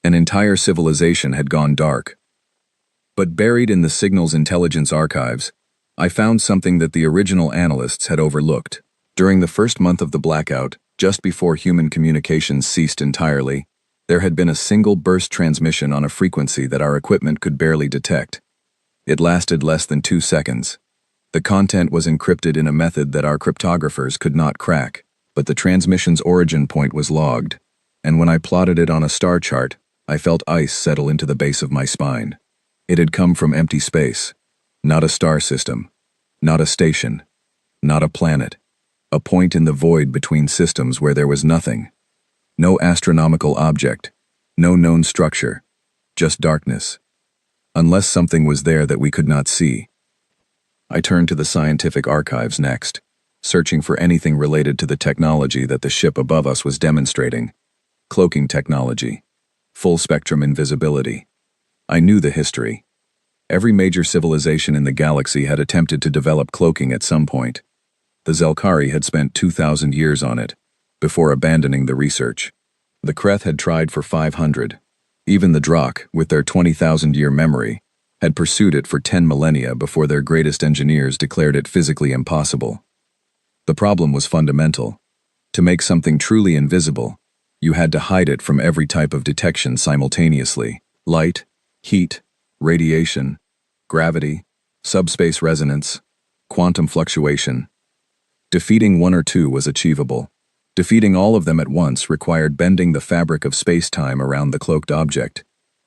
An entire civilization had gone dark. But buried in the signal's intelligence archives, I found something that the original analysts had overlooked. During the first month of the blackout, just before human communications ceased entirely, there had been a single burst transmission on a frequency that our equipment could barely detect. It lasted less than 2 seconds. The content was encrypted in a method that our cryptographers could not crack, but the transmission's origin point was logged, and when I plotted it on a star chart, I felt ice settle into the base of my spine. It had come from empty space, not a star system, not a station, not a planet, a point in the void between systems where there was nothing. No astronomical object, no known structure, just darkness. Unless something was there that we could not see. I turned to the scientific archives next, searching for anything related to the technology that the ship above us was demonstrating. Cloaking technology. Full-spectrum invisibility. I knew the history. Every major civilization in the galaxy had attempted to develop cloaking at some point. The Zelkari had spent 2,000 years on it, before abandoning the research. The Kreth had tried for 500. Even the Drakh, with their 20,000-year memory, had pursued it for 10 millennia before their greatest engineers declared it physically impossible. The problem was fundamental. To make something truly invisible, you had to hide it from every type of detection simultaneously. Light, heat, radiation, gravity, subspace resonance, quantum fluctuation. Defeating one or two was achievable. Defeating all of them at once required bending the fabric of space-time around the cloaked object,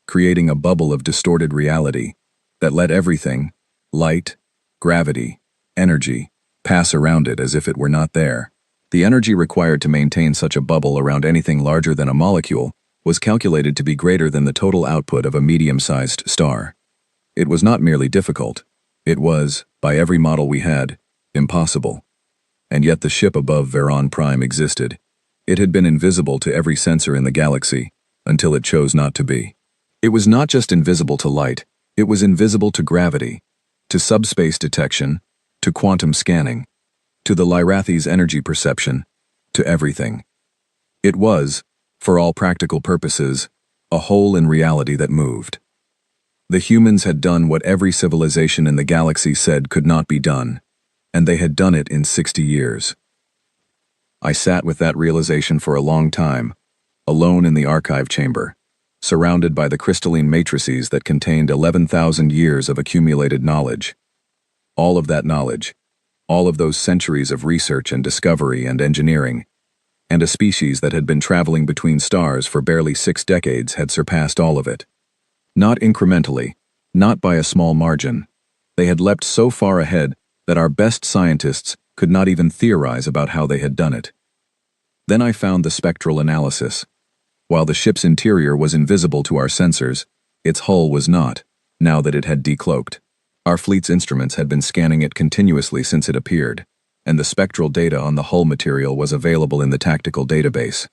creating a bubble of distorted reality that let everything, light, gravity, energy, pass around it as if it were not there. The energy required to maintain such a bubble around anything larger than a molecule was calculated to be greater than the total output of a medium-sized star. It was not merely difficult, it was, by every model we had, impossible. And yet the ship above Veron Prime existed. It had been invisible to every sensor in the galaxy, until it chose not to be. It was not just invisible to light, it was invisible to gravity, to subspace detection, to quantum scanning, to the Lyrathi's energy perception, to everything. It was, for all practical purposes, a hole in reality that moved. The humans had done what every civilization in the galaxy said could not be done, and they had done it in 60 years. I sat with that realization for a long time, alone in the archive chamber, surrounded by the crystalline matrices that contained 11,000 years of accumulated knowledge. All of that knowledge, all of those centuries of research and discovery and engineering, and a species that had been traveling between stars for barely 6 decades had surpassed all of it. Not incrementally, not by a small margin. They had leapt so far ahead that our best scientists could not even theorize about how they had done it. Then I found the spectral analysis. While the ship's interior was invisible to our sensors, its hull was not, now that it had decloaked. Our fleet's instruments had been scanning it continuously since it appeared, and the spectral data on the hull material was available in the tactical database.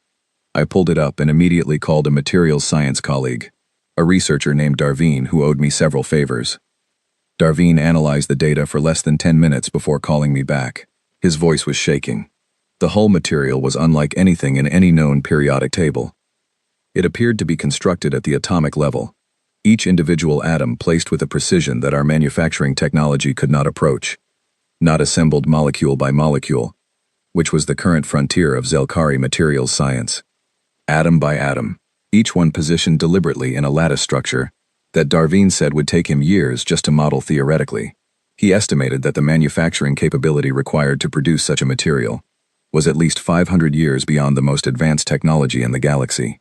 I pulled it up and immediately called a materials science colleague, a researcher named Darveen who owed me several favors. Darveen analyzed the data for less than 10 minutes before calling me back. His voice was shaking. The hull material was unlike anything in any known periodic table. It appeared to be constructed at the atomic level, each individual atom placed with a precision that our manufacturing technology could not approach, not assembled molecule by molecule, which was the current frontier of Zelkari materials science. Atom by atom, each one positioned deliberately in a lattice structure that Darveen said would take him years just to model theoretically. He estimated that the manufacturing capability required to produce such a material was at least 500 years beyond the most advanced technology in the galaxy.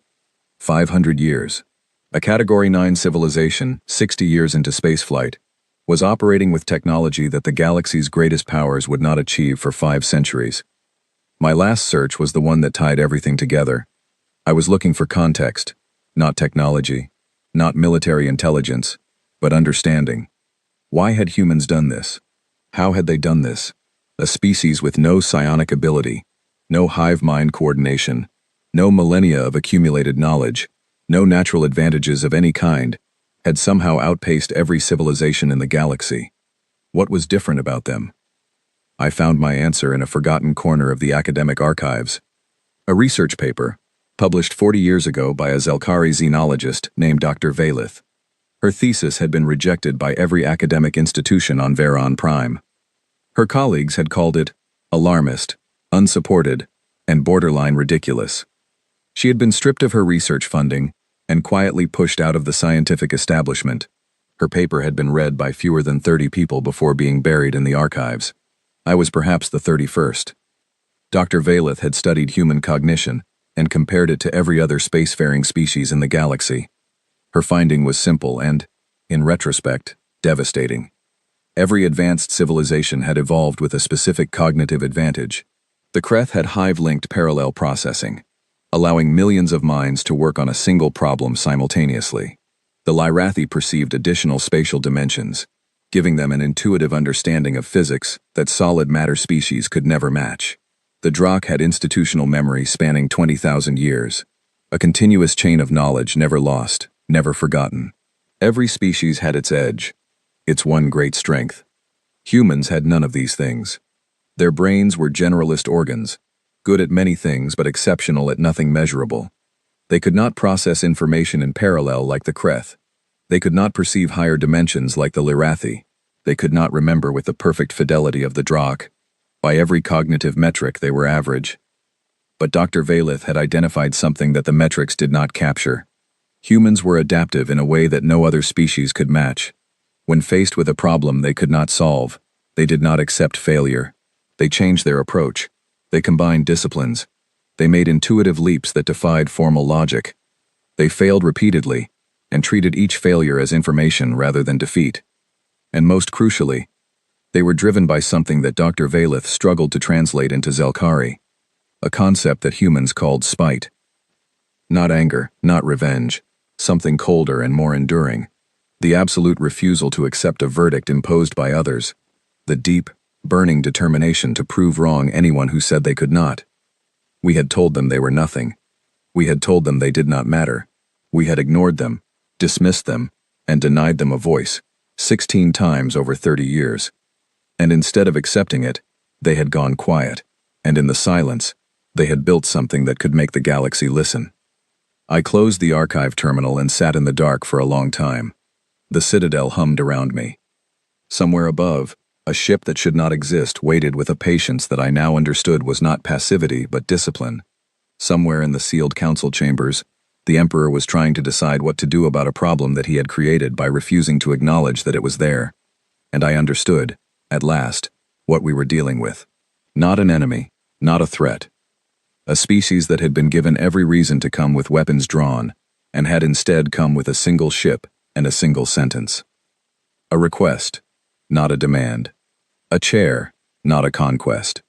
500 years. A Category 9 civilization, 60 years into spaceflight, was operating with technology that the galaxy's greatest powers would not achieve for 5 centuries. My last search was the one that tied everything together. I was looking for context, not technology, not military intelligence, but understanding. Why had humans done this? How had they done this? A species with no psionic ability, no hive mind coordination, no millennia of accumulated knowledge, no natural advantages of any kind, had somehow outpaced every civilization in the galaxy. What was different about them? I found my answer in a forgotten corner of the academic archives. A research paper, published 40 years ago by a Zelkari xenologist named Dr. Valith. Her thesis had been rejected by every academic institution on Veron Prime. Her colleagues had called it alarmist, unsupported, and borderline ridiculous. She had been stripped of her research funding and quietly pushed out of the scientific establishment. Her paper had been read by fewer than 30 people before being buried in the archives. I was perhaps the 31st. Dr. Valith had studied human cognition and compared it to every other spacefaring species in the galaxy. Her finding was simple and, in retrospect, devastating. Every advanced civilization had evolved with a specific cognitive advantage. The Kreth had hive-linked parallel processing, allowing millions of minds to work on a single problem simultaneously. The Lyrathi perceived additional spatial dimensions, giving them an intuitive understanding of physics that solid matter species could never match. The Drakh had institutional memory spanning 20,000 years, a continuous chain of knowledge never lost, never forgotten. Every species had its edge, its one great strength. Humans had none of these things. Their brains were generalist organs, good at many things but exceptional at nothing measurable. They could not process information in parallel like the Kreth. They could not perceive higher dimensions like the Lyrathi. They could not remember with the perfect fidelity of the Drakh. By every cognitive metric, they were average. But Dr. Valith had identified something that the metrics did not capture. Humans were adaptive in a way that no other species could match. When faced with a problem they could not solve, they did not accept failure. They changed their approach. They combined disciplines. They made intuitive leaps that defied formal logic. They failed repeatedly and treated each failure as information rather than defeat. And most crucially, they were driven by something that Dr. Valith struggled to translate into Zelkari, a concept that humans called spite. Not anger, not revenge, something colder and more enduring. The absolute refusal to accept a verdict imposed by others. The deep, burning determination to prove wrong anyone who said they could not. We had told them they were nothing. We had told them they did not matter. We had ignored them, dismissed them, and denied them a voice, 16 times over 30 years. And instead of accepting it, they had gone quiet, and in the silence, they had built something that could make the galaxy listen. I closed the archive terminal and sat in the dark for a long time. The citadel hummed around me. Somewhere above, a ship that should not exist waited with a patience that I now understood was not passivity but discipline. Somewhere in the sealed council chambers, the Emperor was trying to decide what to do about a problem that he had created by refusing to acknowledge that it was there. And I understood, at last, what we were dealing with. Not an enemy, not a threat. A species that had been given every reason to come with weapons drawn, and had instead come with a single ship and a single sentence. A request, not a demand. A chair, not a conquest.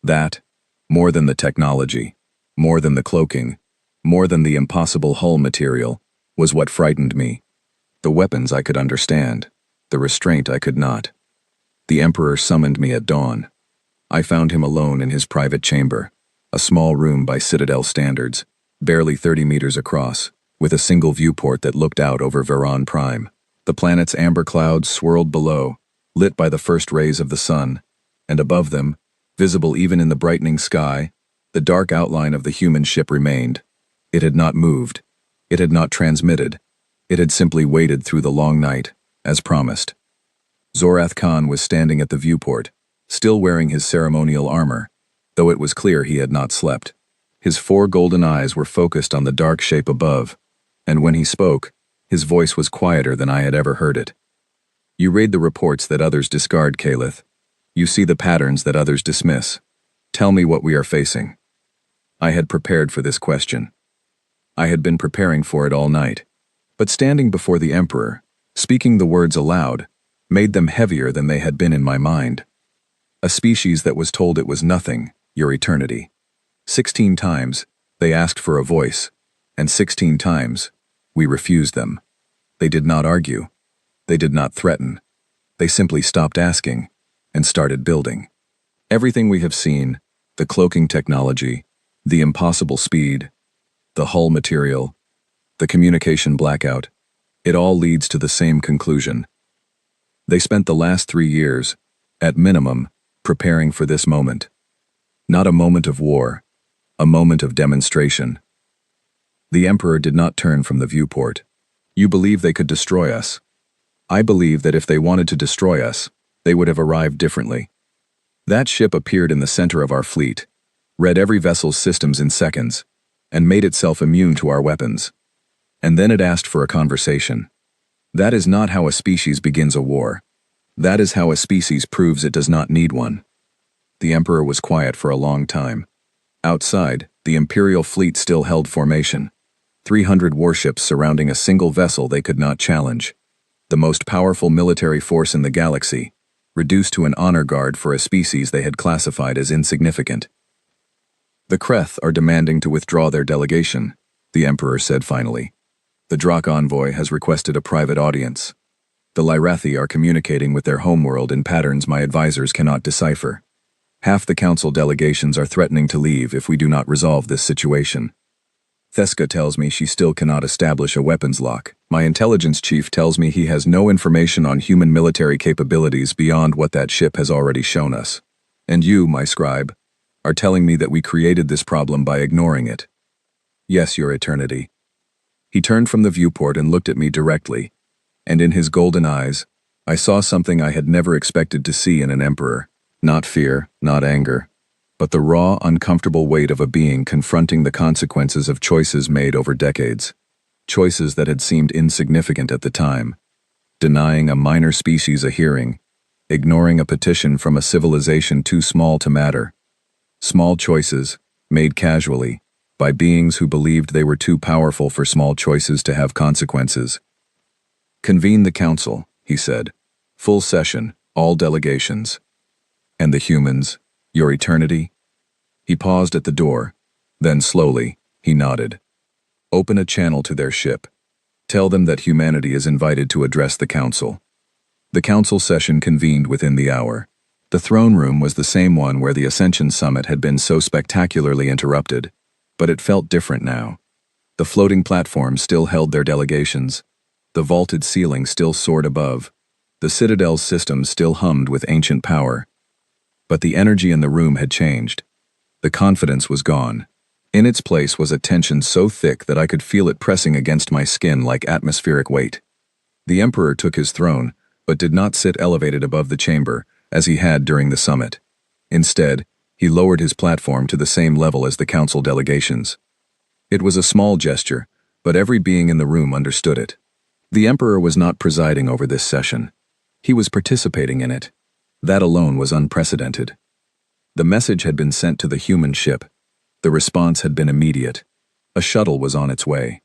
That, more than the technology, more than the cloaking, more than the impossible hull material, was what frightened me. The weapons I could understand, the restraint I could not. The Emperor summoned me at dawn. I found him alone in his private chamber, a small room by Citadel standards, barely 30 meters across, with a single viewport that looked out over Veron Prime. The planet's amber clouds swirled below, lit by the first rays of the sun, and above them, visible even in the brightening sky, the dark outline of the human ship remained. It had not moved. It had not transmitted. It had simply waited through the long night, as promised. Zorath Khan was standing at the viewport, still wearing his ceremonial armor, though it was clear he had not slept. His 4 golden eyes were focused on the dark shape above, and when he spoke, his voice was quieter than I had ever heard it. You read the reports that others discard, Kalith. You see the patterns that others dismiss. Tell me what we are facing. I had prepared for this question. I had been preparing for it all night. But standing before the Emperor, speaking the words aloud, made them heavier than they had been in my mind. A species that was told it was nothing, your eternity. 16 times, they asked for a voice, and 16 times, we refused them. They did not argue. They did not threaten. They simply stopped asking and started building. Everything we have seen, the cloaking technology, the impossible speed, the hull material, the communication blackout. It all leads to the same conclusion. They spent the last 3 years, at minimum, preparing for this moment. Not a moment of war, a moment of demonstration. The Emperor did not turn from the viewport. You believe they could destroy us. I believe that if they wanted to destroy us, they would have arrived differently. That ship appeared in the center of our fleet, read every vessel's systems in seconds, and made itself immune to our weapons. And then it asked for a conversation. That is not how a species begins a war. That is how a species proves it does not need one. The Emperor was quiet for a long time. Outside, the Imperial fleet still held formation. 300 warships surrounding a single vessel they could not challenge. The most powerful military force in the galaxy, reduced to an honor guard for a species they had classified as insignificant. The Kreth are demanding to withdraw their delegation, the Emperor said finally. The Drakh envoy has requested a private audience. The Lyrathi are communicating with their homeworld in patterns my advisors cannot decipher. Half the council delegations are threatening to leave if we do not resolve this situation. Theska tells me she still cannot establish a weapons lock. My intelligence chief tells me he has no information on human military capabilities beyond what that ship has already shown us. And you, my scribe, are telling me that we created this problem by ignoring it. Yes, Your Eternity. He turned from the viewport and looked at me directly, and in his golden eyes, I saw something I had never expected to see in an emperor. Not fear, not anger, but the raw, uncomfortable weight of a being confronting the consequences of choices made over decades. Choices that had seemed insignificant at the time. Denying a minor species a hearing, ignoring a petition from a civilization too small to matter. Small choices, made casually, by beings who believed they were too powerful for small choices to have consequences. Convene the council, he said. Full session, all delegations. And the humans, Your Eternity? He paused at the door, then slowly, he nodded. Open a channel to their ship. Tell them that humanity is invited to address the council. The council session convened within the hour. The throne room was the same one where the Ascension Summit had been so spectacularly interrupted, but it felt different now. The floating platforms still held their delegations. The vaulted ceiling still soared above. The Citadel's systems still hummed with ancient power. But the energy in the room had changed. The confidence was gone. In its place was a tension so thick that I could feel it pressing against my skin like atmospheric weight. The Emperor took his throne, but did not sit elevated above the chamber, as he had during the summit. Instead, he lowered his platform to the same level as the council delegations. It was a small gesture, but every being in the room understood it. The Emperor was not presiding over this session. He was participating in it. That alone was unprecedented. The message had been sent to the human ship. The response had been immediate. A shuttle was on its way.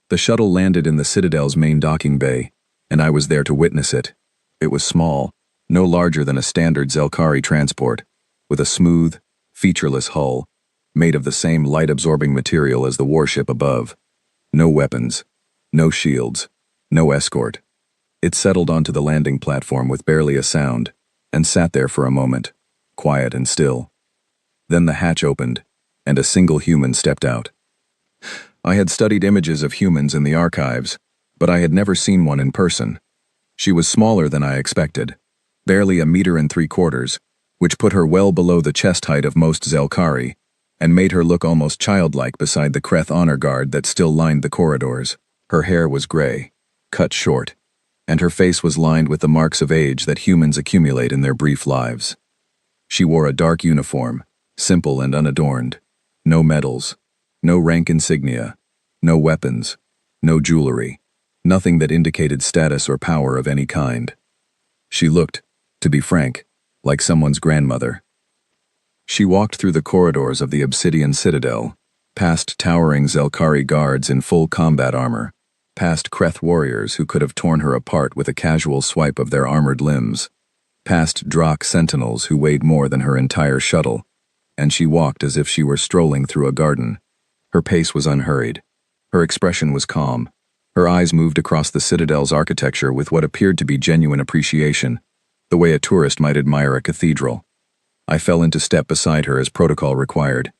The shuttle landed in the Citadel's main docking bay, and I was there to witness it. It was small, no larger than a standard Zelkari transport, with a smooth, featureless hull, made of the same light-absorbing material as the warship above. No weapons, no shields, no escort. It settled onto the landing platform with barely a sound, and sat there for a moment, quiet and still. Then the hatch opened, and a single human stepped out. I had studied images of humans in the archives, but I had never seen one in person. She was smaller than I expected, barely 1.75 meters, which put her well below the chest height of most Zelkari, and made her look almost childlike beside the Kreth honor guard that still lined the corridors. Her hair was gray, cut short, and her face was lined with the marks of age that humans accumulate in their brief lives. She wore a dark uniform, simple and unadorned. No medals, no rank insignia, no weapons, no jewelry, nothing that indicated status or power of any kind. She looked, to be frank, like someone's grandmother. She walked through the corridors of the Obsidian Citadel, past towering Zelkari guards in full combat armor, past Kreth warriors who could have torn her apart with a casual swipe of their armored limbs, past Drakh sentinels who weighed more than her entire shuttle, and she walked as if she were strolling through a garden. Her pace was unhurried. Her expression was calm. Her eyes moved across the Citadel's architecture with what appeared to be genuine appreciation, the way a tourist might admire a cathedral. I fell into step beside her as protocol required,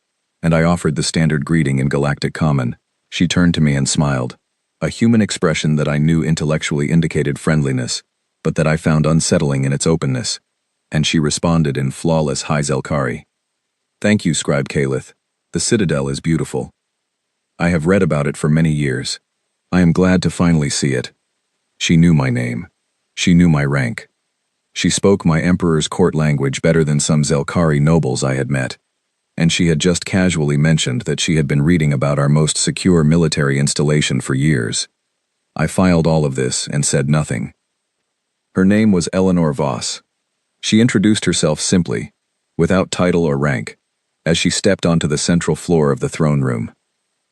and I offered the standard greeting in Galactic Common, She turned to me and smiled, a human expression that I knew intellectually indicated friendliness, but that I found unsettling in its openness, and she responded in flawless High Zelkari. "Thank you, Scribe Calith. The citadel is beautiful. I have read about it for many years. I am glad to finally see it." She knew my name. She knew my rank. She spoke my emperor's court language better than some Zelkari nobles I had met, and she had just casually mentioned that she had been reading about our most secure military installation for years. I filed all of this and said nothing. Her name was Eleanor Voss. She introduced herself simply, without title or rank, as she stepped onto the central floor of the throne room.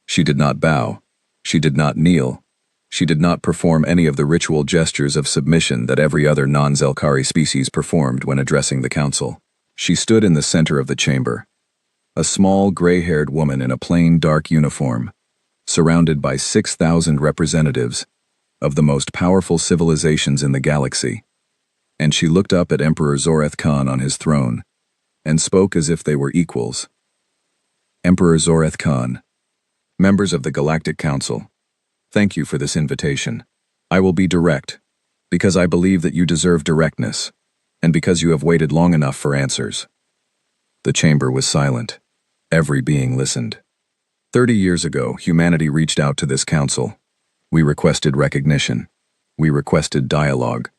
She did not bow. She did not kneel. She did not perform any of the ritual gestures of submission that every other non-Zelkari species performed when addressing the council. She stood in the center of the chamber, a small, gray-haired woman in a plain, dark uniform, surrounded by 6,000 representatives of the most powerful civilizations in the galaxy. And she looked up at Emperor Zoreth Khan on his throne and spoke as if they were equals. "Emperor Zoreth Khan, members of the Galactic Council, thank you for this invitation. I will be direct, because I believe that you deserve directness, and because you have waited long enough for answers." The chamber was silent. Every being listened. 30 years ago, humanity reached out to this council. We requested recognition. We requested dialogue.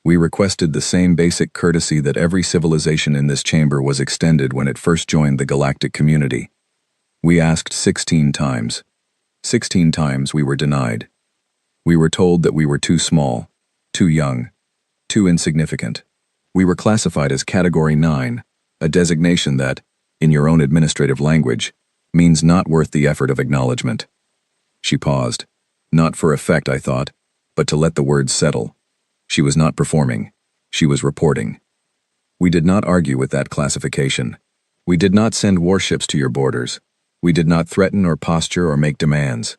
We requested the same basic courtesy that every civilization in this chamber was extended when it first joined the galactic community. We asked 16 times. 16 times we were denied. We were told that we were too small, too young, too insignificant. We were classified as Category 9, a designation that, in your own administrative language, means not worth the effort of acknowledgement. She paused. Not for effect, I thought, but to let the words settle. She was not performing. She was reporting. We did not argue with that classification. We did not send warships to your borders. We did not threaten or posture or make demands.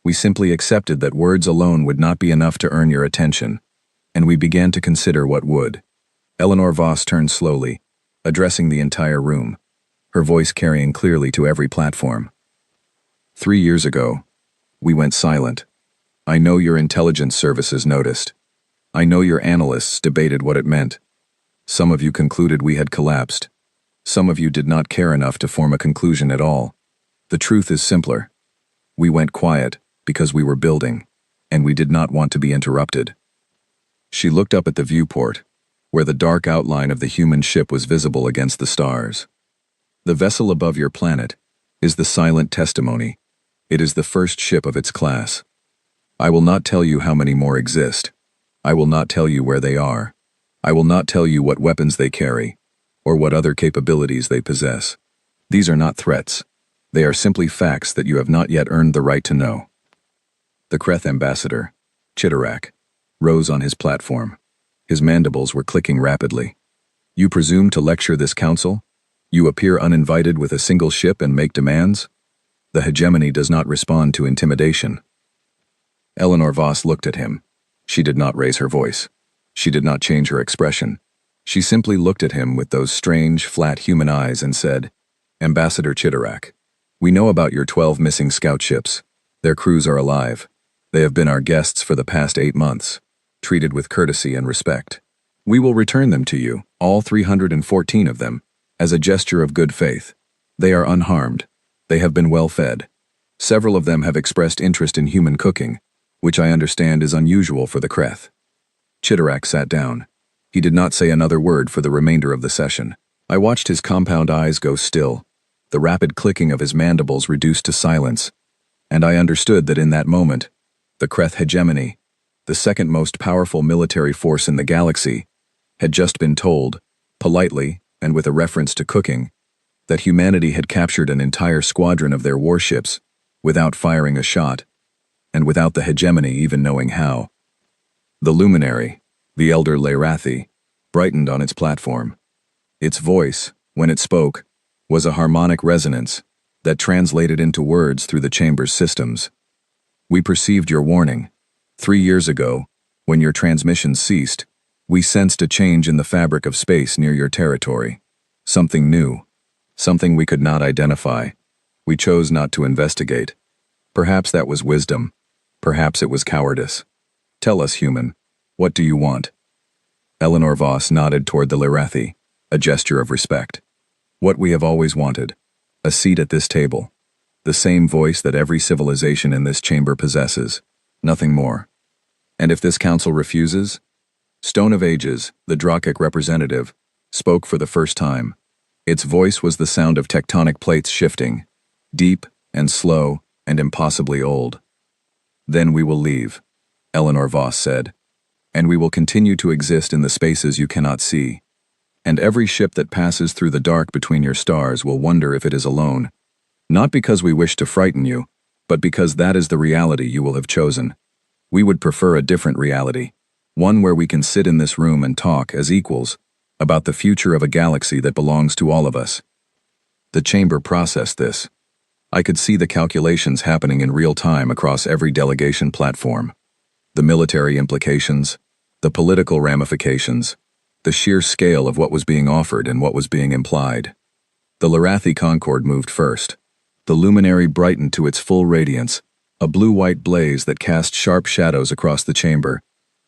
We simply accepted that words alone would not be enough to earn your attention, and we began to consider what would. Eleanor Voss turned slowly, addressing the entire room, her voice carrying clearly to every platform. 3 years ago, we went silent. I know your intelligence services noticed. I know your analysts debated what it meant. Some of you concluded we had collapsed. Some of you did not care enough to form a conclusion at all. The truth is simpler. We went quiet because we were building, and we did not want to be interrupted. She looked up at the viewport, where the dark outline of the human ship was visible against the stars. The vessel above your planet is the silent testimony. It is the first ship of its class. I will not tell you how many more exist. I will not tell you where they are. I will not tell you what weapons they carry, or what other capabilities they possess. These are not threats. They are simply facts that you have not yet earned the right to know. The Kreth ambassador, Chitarak, rose on his platform. His mandibles were clicking rapidly. You presume to lecture this council? You appear uninvited with a single ship and make demands? The hegemony does not respond to intimidation. Eleanor Voss looked at him. She did not raise her voice. She did not change her expression. She simply looked at him with those strange, flat human eyes and said, "Ambassador Chitarak, we know about your 12 missing scout ships. Their crews are alive. They have been our guests for the past 8 months, treated with courtesy and respect. We will return them to you, all 314 of them, as a gesture of good faith. They are unharmed. They have been well fed. Several of them have expressed interest in human cooking, which I understand is unusual for the Kreth." Chitarak sat down. He did not say another word for the remainder of the session. I watched his compound eyes go still, the rapid clicking of his mandibles reduced to silence, and I understood that in that moment, the Kreth hegemony, the second most powerful military force in the galaxy, had just been told, politely and with a reference to cooking, that humanity had captured an entire squadron of their warships without firing a shot, and without the hegemony even knowing how. The luminary, the elder Leyrathi, brightened on its platform. Its voice, when it spoke, was a harmonic resonance that translated into words through the chamber's systems. "We perceived your warning. 3 years ago, when your transmissions ceased, we sensed a change in the fabric of space near your territory. Something new. Something we could not identify. We chose not to investigate. Perhaps that was wisdom. Perhaps it was cowardice. Tell us, human, what do you want? Eleanor Voss nodded toward the Lirathi, a gesture of respect. What we have always wanted. A seat at this table. The same voice that every civilization in this chamber possesses. Nothing more. And if this council refuses? Stone of Ages, the Drakic representative, spoke for the first time. Its voice was the sound of tectonic plates shifting, deep and slow and impossibly old. Then we will leave, Eleanor Voss said, and we will continue to exist in the spaces you cannot see. And every ship that passes through the dark between your stars will wonder if it is alone, not because we wish to frighten you, but because that is the reality you will have chosen. We would prefer a different reality, one where we can sit in this room and talk as equals about the future of a galaxy that belongs to all of us. The chamber processed this. I could see the calculations happening in real time across every delegation platform. The military implications, the political ramifications, the sheer scale of what was being offered and what was being implied. The Lirathi Concord moved first. The luminary brightened to its full radiance, a blue-white blaze that cast sharp shadows across the chamber,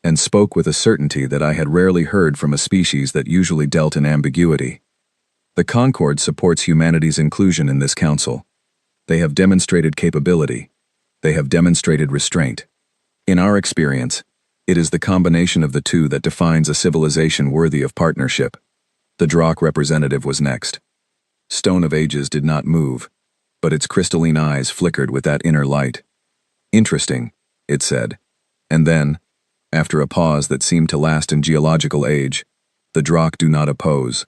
and spoke with a certainty that I had rarely heard from a species that usually dealt in ambiguity. The Concord supports humanity's inclusion in this council. They have demonstrated capability. They have demonstrated restraint. In our experience, it is the combination of the two that defines a civilization worthy of partnership. The Drak representative was next. Stone of Ages did not move, but its crystalline eyes flickered with that inner light. Interesting, it said. And then, after a pause that seemed to last in geological age, the Drak do not oppose.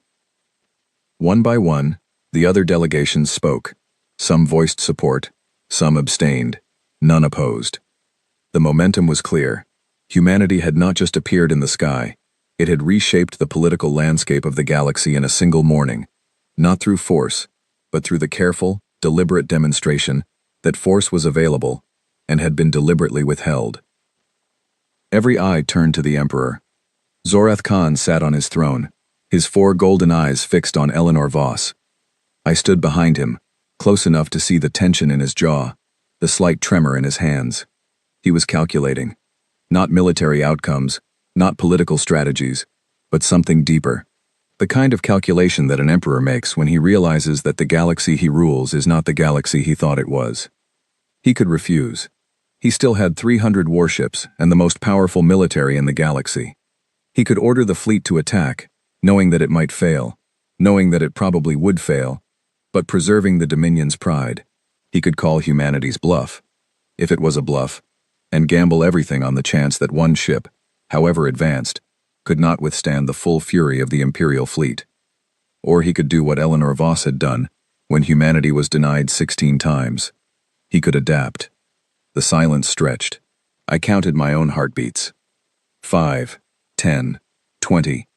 One by one, the other delegations spoke. Some voiced support, some abstained, none opposed. The momentum was clear. Humanity had not just appeared in the sky, it had reshaped the political landscape of the galaxy in a single morning, not through force, but through the careful, deliberate demonstration that force was available and had been deliberately withheld. Every eye turned to the Emperor. Zorath Khan sat on his throne, his 4 golden eyes fixed on Eleanor Voss. I stood behind him, close enough to see the tension in his jaw, the slight tremor in his hands. He was calculating. Not military outcomes, not political strategies, but something deeper. The kind of calculation that an emperor makes when he realizes that the galaxy he rules is not the galaxy he thought it was. He could refuse. He still had 300 warships and the most powerful military in the galaxy. He could order the fleet to attack, knowing that it might fail, knowing that it probably would fail, but preserving the Dominion's pride. He could call humanity's bluff, if it was a bluff, and gamble everything on the chance that one ship, however advanced, could not withstand the full fury of the Imperial fleet. Or he could do what Eleanor Voss had done when humanity was denied 16 times. He could adapt. The silence stretched. I counted my own heartbeats. 5, 10, 20.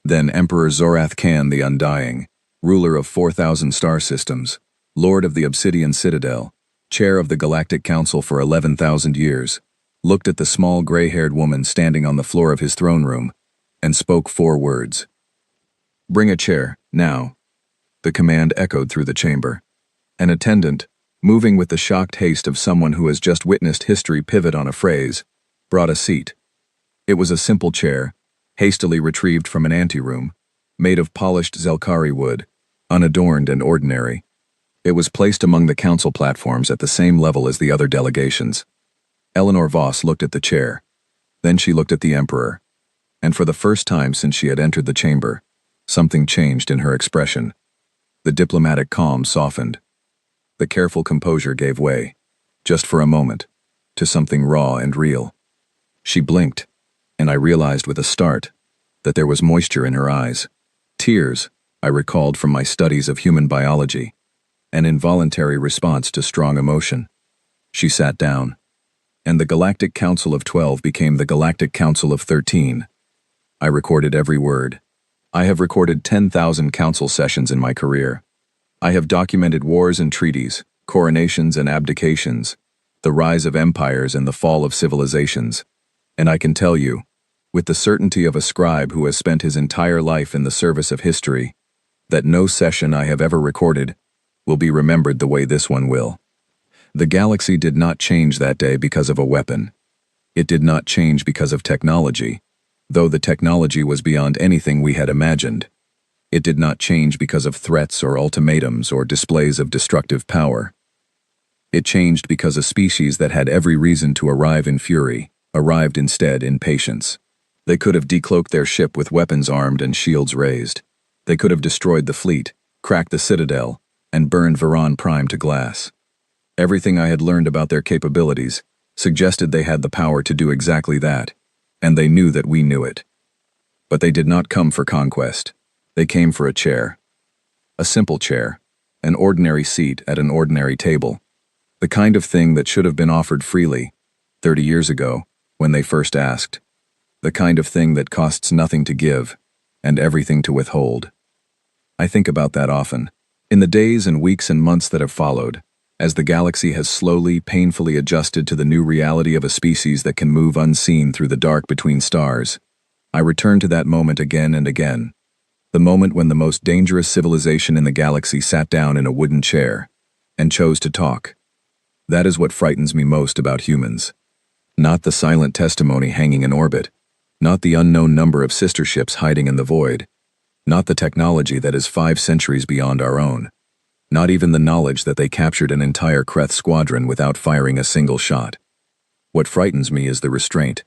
Then Emperor Zorath Khan the Undying, ruler of 4,000 star systems, lord of the Obsidian Citadel, chair of the Galactic Council for 11,000 years, looked at the small gray-haired woman standing on the floor of his throne room, and spoke 4 words. "Bring a chair, now." The command echoed through the chamber. An attendant, moving with the shocked haste of someone who has just witnessed history pivot on a phrase, brought a seat. It was a simple chair, hastily retrieved from an anteroom, made of polished Zelkari wood, unadorned and ordinary. It was placed among the council platforms at the same level as the other delegations. Eleanor Voss looked at the chair. Then she looked at the Emperor. And for the first time since she had entered the chamber, something changed in her expression. The diplomatic calm softened. The careful composure gave way, just for a moment, to something raw and real. She blinked, and I realized with a start that there was moisture in her eyes. Tears, I recalled from my studies of human biology, an involuntary response to strong emotion. She sat down, and the Galactic Council of 12 became the Galactic Council of 13. I recorded every word. I have recorded 10,000 council sessions in my career. I have documented wars and treaties, coronations and abdications, the rise of empires and the fall of civilizations. And I can tell you, with the certainty of a scribe who has spent his entire life in the service of history, that no session I have ever recorded will be remembered the way this one will. The galaxy did not change that day because of a weapon. It did not change because of technology, though the technology was beyond anything we had imagined. It did not change because of threats or ultimatums or displays of destructive power. It changed because a species that had every reason to arrive in fury arrived instead in patience. They could have decloaked their ship with weapons armed and shields raised. They could have destroyed the fleet, cracked the citadel, and burned Varan Prime to glass. Everything I had learned about their capabilities suggested they had the power to do exactly that, and they knew that we knew it. But they did not come for conquest. They came for a chair. A simple chair, an ordinary seat at an ordinary table. The kind of thing that should have been offered freely 30 years ago when they first asked. The kind of thing that costs nothing to give and everything to withhold. I think about that often. In the days and weeks and months that have followed, as the galaxy has slowly, painfully adjusted to the new reality of a species that can move unseen through the dark between stars, I return to that moment again and again. The moment when the most dangerous civilization in the galaxy sat down in a wooden chair and chose to talk. That is what frightens me most about humans. Not the silent testimony hanging in orbit, not the unknown number of sister ships hiding in the void, not the technology that is 5 centuries beyond our own, not even the knowledge that they captured an entire Kreth squadron without firing a single shot. What frightens me is the restraint.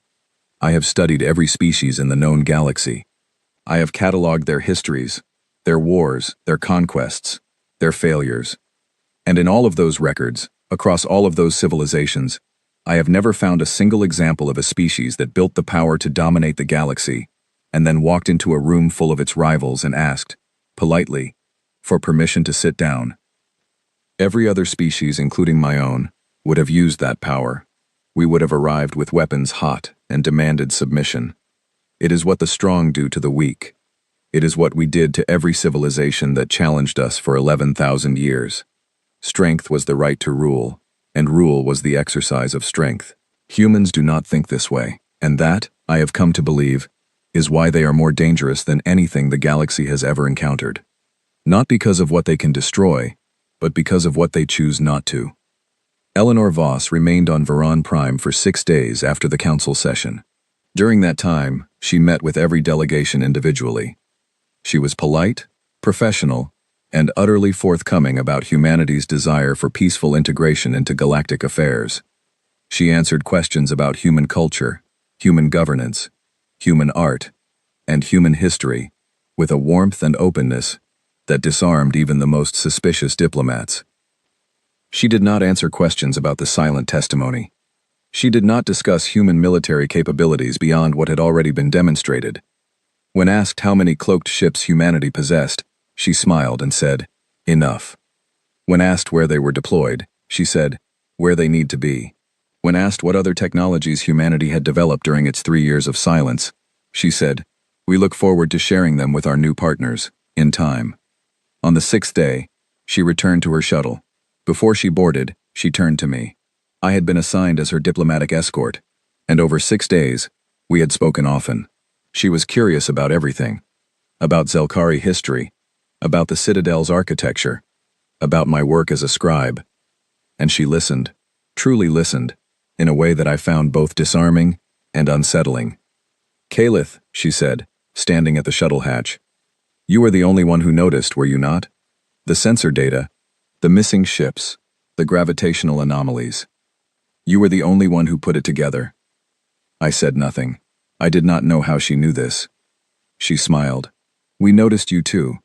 I have studied every species in the known galaxy. I have cataloged their histories, their wars, their conquests, their failures. And in all of those records, across all of those civilizations, I have never found a single example of a species that built the power to dominate the galaxy and then walked into a room full of its rivals and asked, politely, for permission to sit down. Every other species, including my own, would have used that power. We would have arrived with weapons hot and demanded submission. It is what the strong do to the weak. It is what we did to every civilization that challenged us for 11,000 years. Strength was the right to rule, and rule was the exercise of strength. Humans do not think this way, and that, I have come to believe, is why they are more dangerous than anything the galaxy has ever encountered. Not because of what they can destroy, but because of what they choose not to. Eleanor Voss remained on Varan Prime for 6 days after the council session. During that time, she met with every delegation individually. She was polite, professional, and utterly forthcoming about humanity's desire for peaceful integration into galactic affairs. She answered questions about human culture, human governance, human art, and human history with a warmth and openness that disarmed even the most suspicious diplomats. She did not answer questions about the silent testimony. She did not discuss human military capabilities beyond what had already been demonstrated. When asked how many cloaked ships humanity possessed, she smiled and said, "Enough." When asked where they were deployed, she said, "Where they need to be." When asked what other technologies humanity had developed during its 3 years of silence, she said, "We look forward to sharing them with our new partners, in time." On the 6th day, she returned to her shuttle. Before she boarded, she turned to me. I had been assigned as her diplomatic escort, and over 6 days, we had spoken often. She was curious about everything. About Zelkari history, about the Citadel's architecture, about my work as a scribe. And she listened, truly listened, in a way that I found both disarming and unsettling. "Calith," she said, standing at the shuttle hatch. "You were the only one who noticed, were you not? The sensor data, the missing ships, the gravitational anomalies. You were the only one who put it together." I said nothing. I did not know how she knew this. She smiled. "We noticed you too.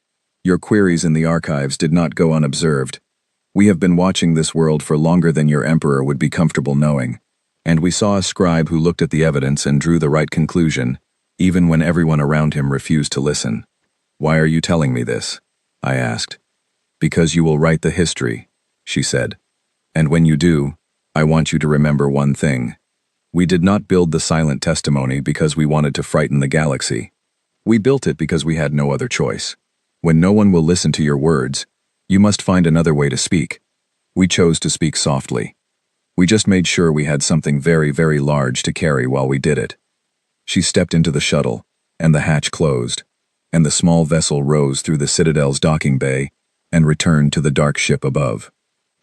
Your queries in the archives did not go unobserved. We have been watching this world for longer than your emperor would be comfortable knowing, and we saw a scribe who looked at the evidence and drew the right conclusion, even when everyone around him refused to listen." "Why are you telling me this?" I asked. "Because you will write the history," she said. "And when you do, I want you to remember one thing. We did not build the silent testimony because we wanted to frighten the galaxy. We built it because we had no other choice. When no one will listen to your words, you must find another way to speak. We chose to speak softly. We just made sure we had something very, very large to carry while we did it." She stepped into the shuttle, and the hatch closed, and the small vessel rose through the Citadel's docking bay and returned to the dark ship above.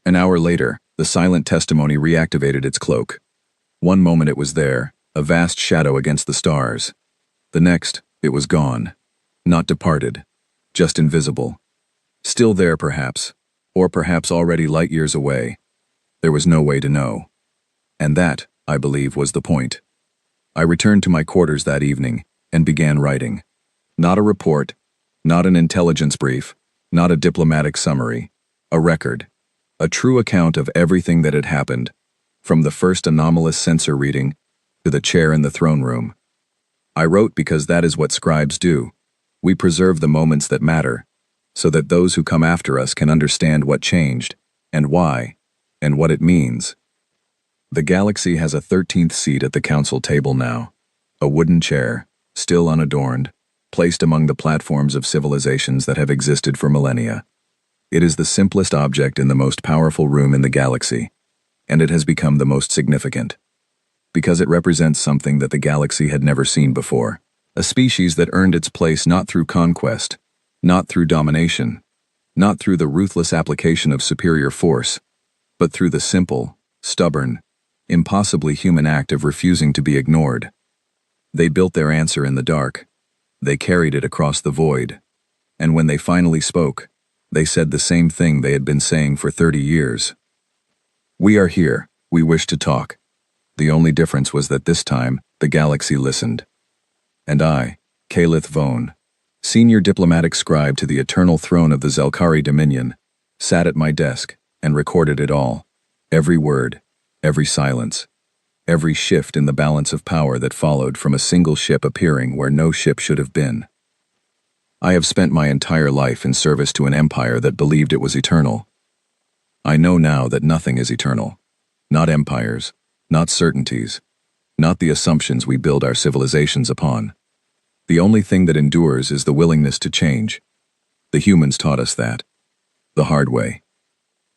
An hour later, The silent testimony reactivated its cloak. One moment it was there, a vast shadow against the stars. The next, it was gone. Not departed. Just invisible. Still there, perhaps. Or perhaps already light years away. There was no way to know. And that, I believe, was the point. I returned to my quarters that evening and began writing. Not a report, not an intelligence brief, not a diplomatic summary. A record. A true account of everything that had happened, from the first anomalous sensor reading to the chair in the throne room. I wrote because that is what scribes do. We preserve the moments that matter, so that those who come after us can understand what changed, and why, and what it means. The galaxy has a 13th seat at the council table now. A wooden chair, still unadorned, placed among the platforms of civilizations that have existed for millennia. It is the simplest object in the most powerful room in the galaxy, and it has become the most significant. Because it represents something that the galaxy had never seen before. A species that earned its place not through conquest, not through domination, not through the ruthless application of superior force, but through the simple, stubborn, impossibly human act of refusing to be ignored. They built their answer in the dark. They carried it across the void. And when they finally spoke, they said the same thing they had been saying for 30 years. We are here, we wish to talk. The only difference was that this time, the galaxy listened. And I, Calith Vone, senior diplomatic scribe to the eternal throne of the Zelkari Dominion, sat at my desk and recorded it all. Every word, every silence, every shift in the balance of power that followed from a single ship appearing where no ship should have been. I have spent my entire life in service to an empire that believed it was eternal. I know now that nothing is eternal. Not empires, not certainties, not the assumptions we build our civilizations upon. The only thing that endures is the willingness to change. The humans taught us that. The hard way.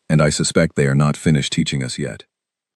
And I suspect they are not finished teaching us yet.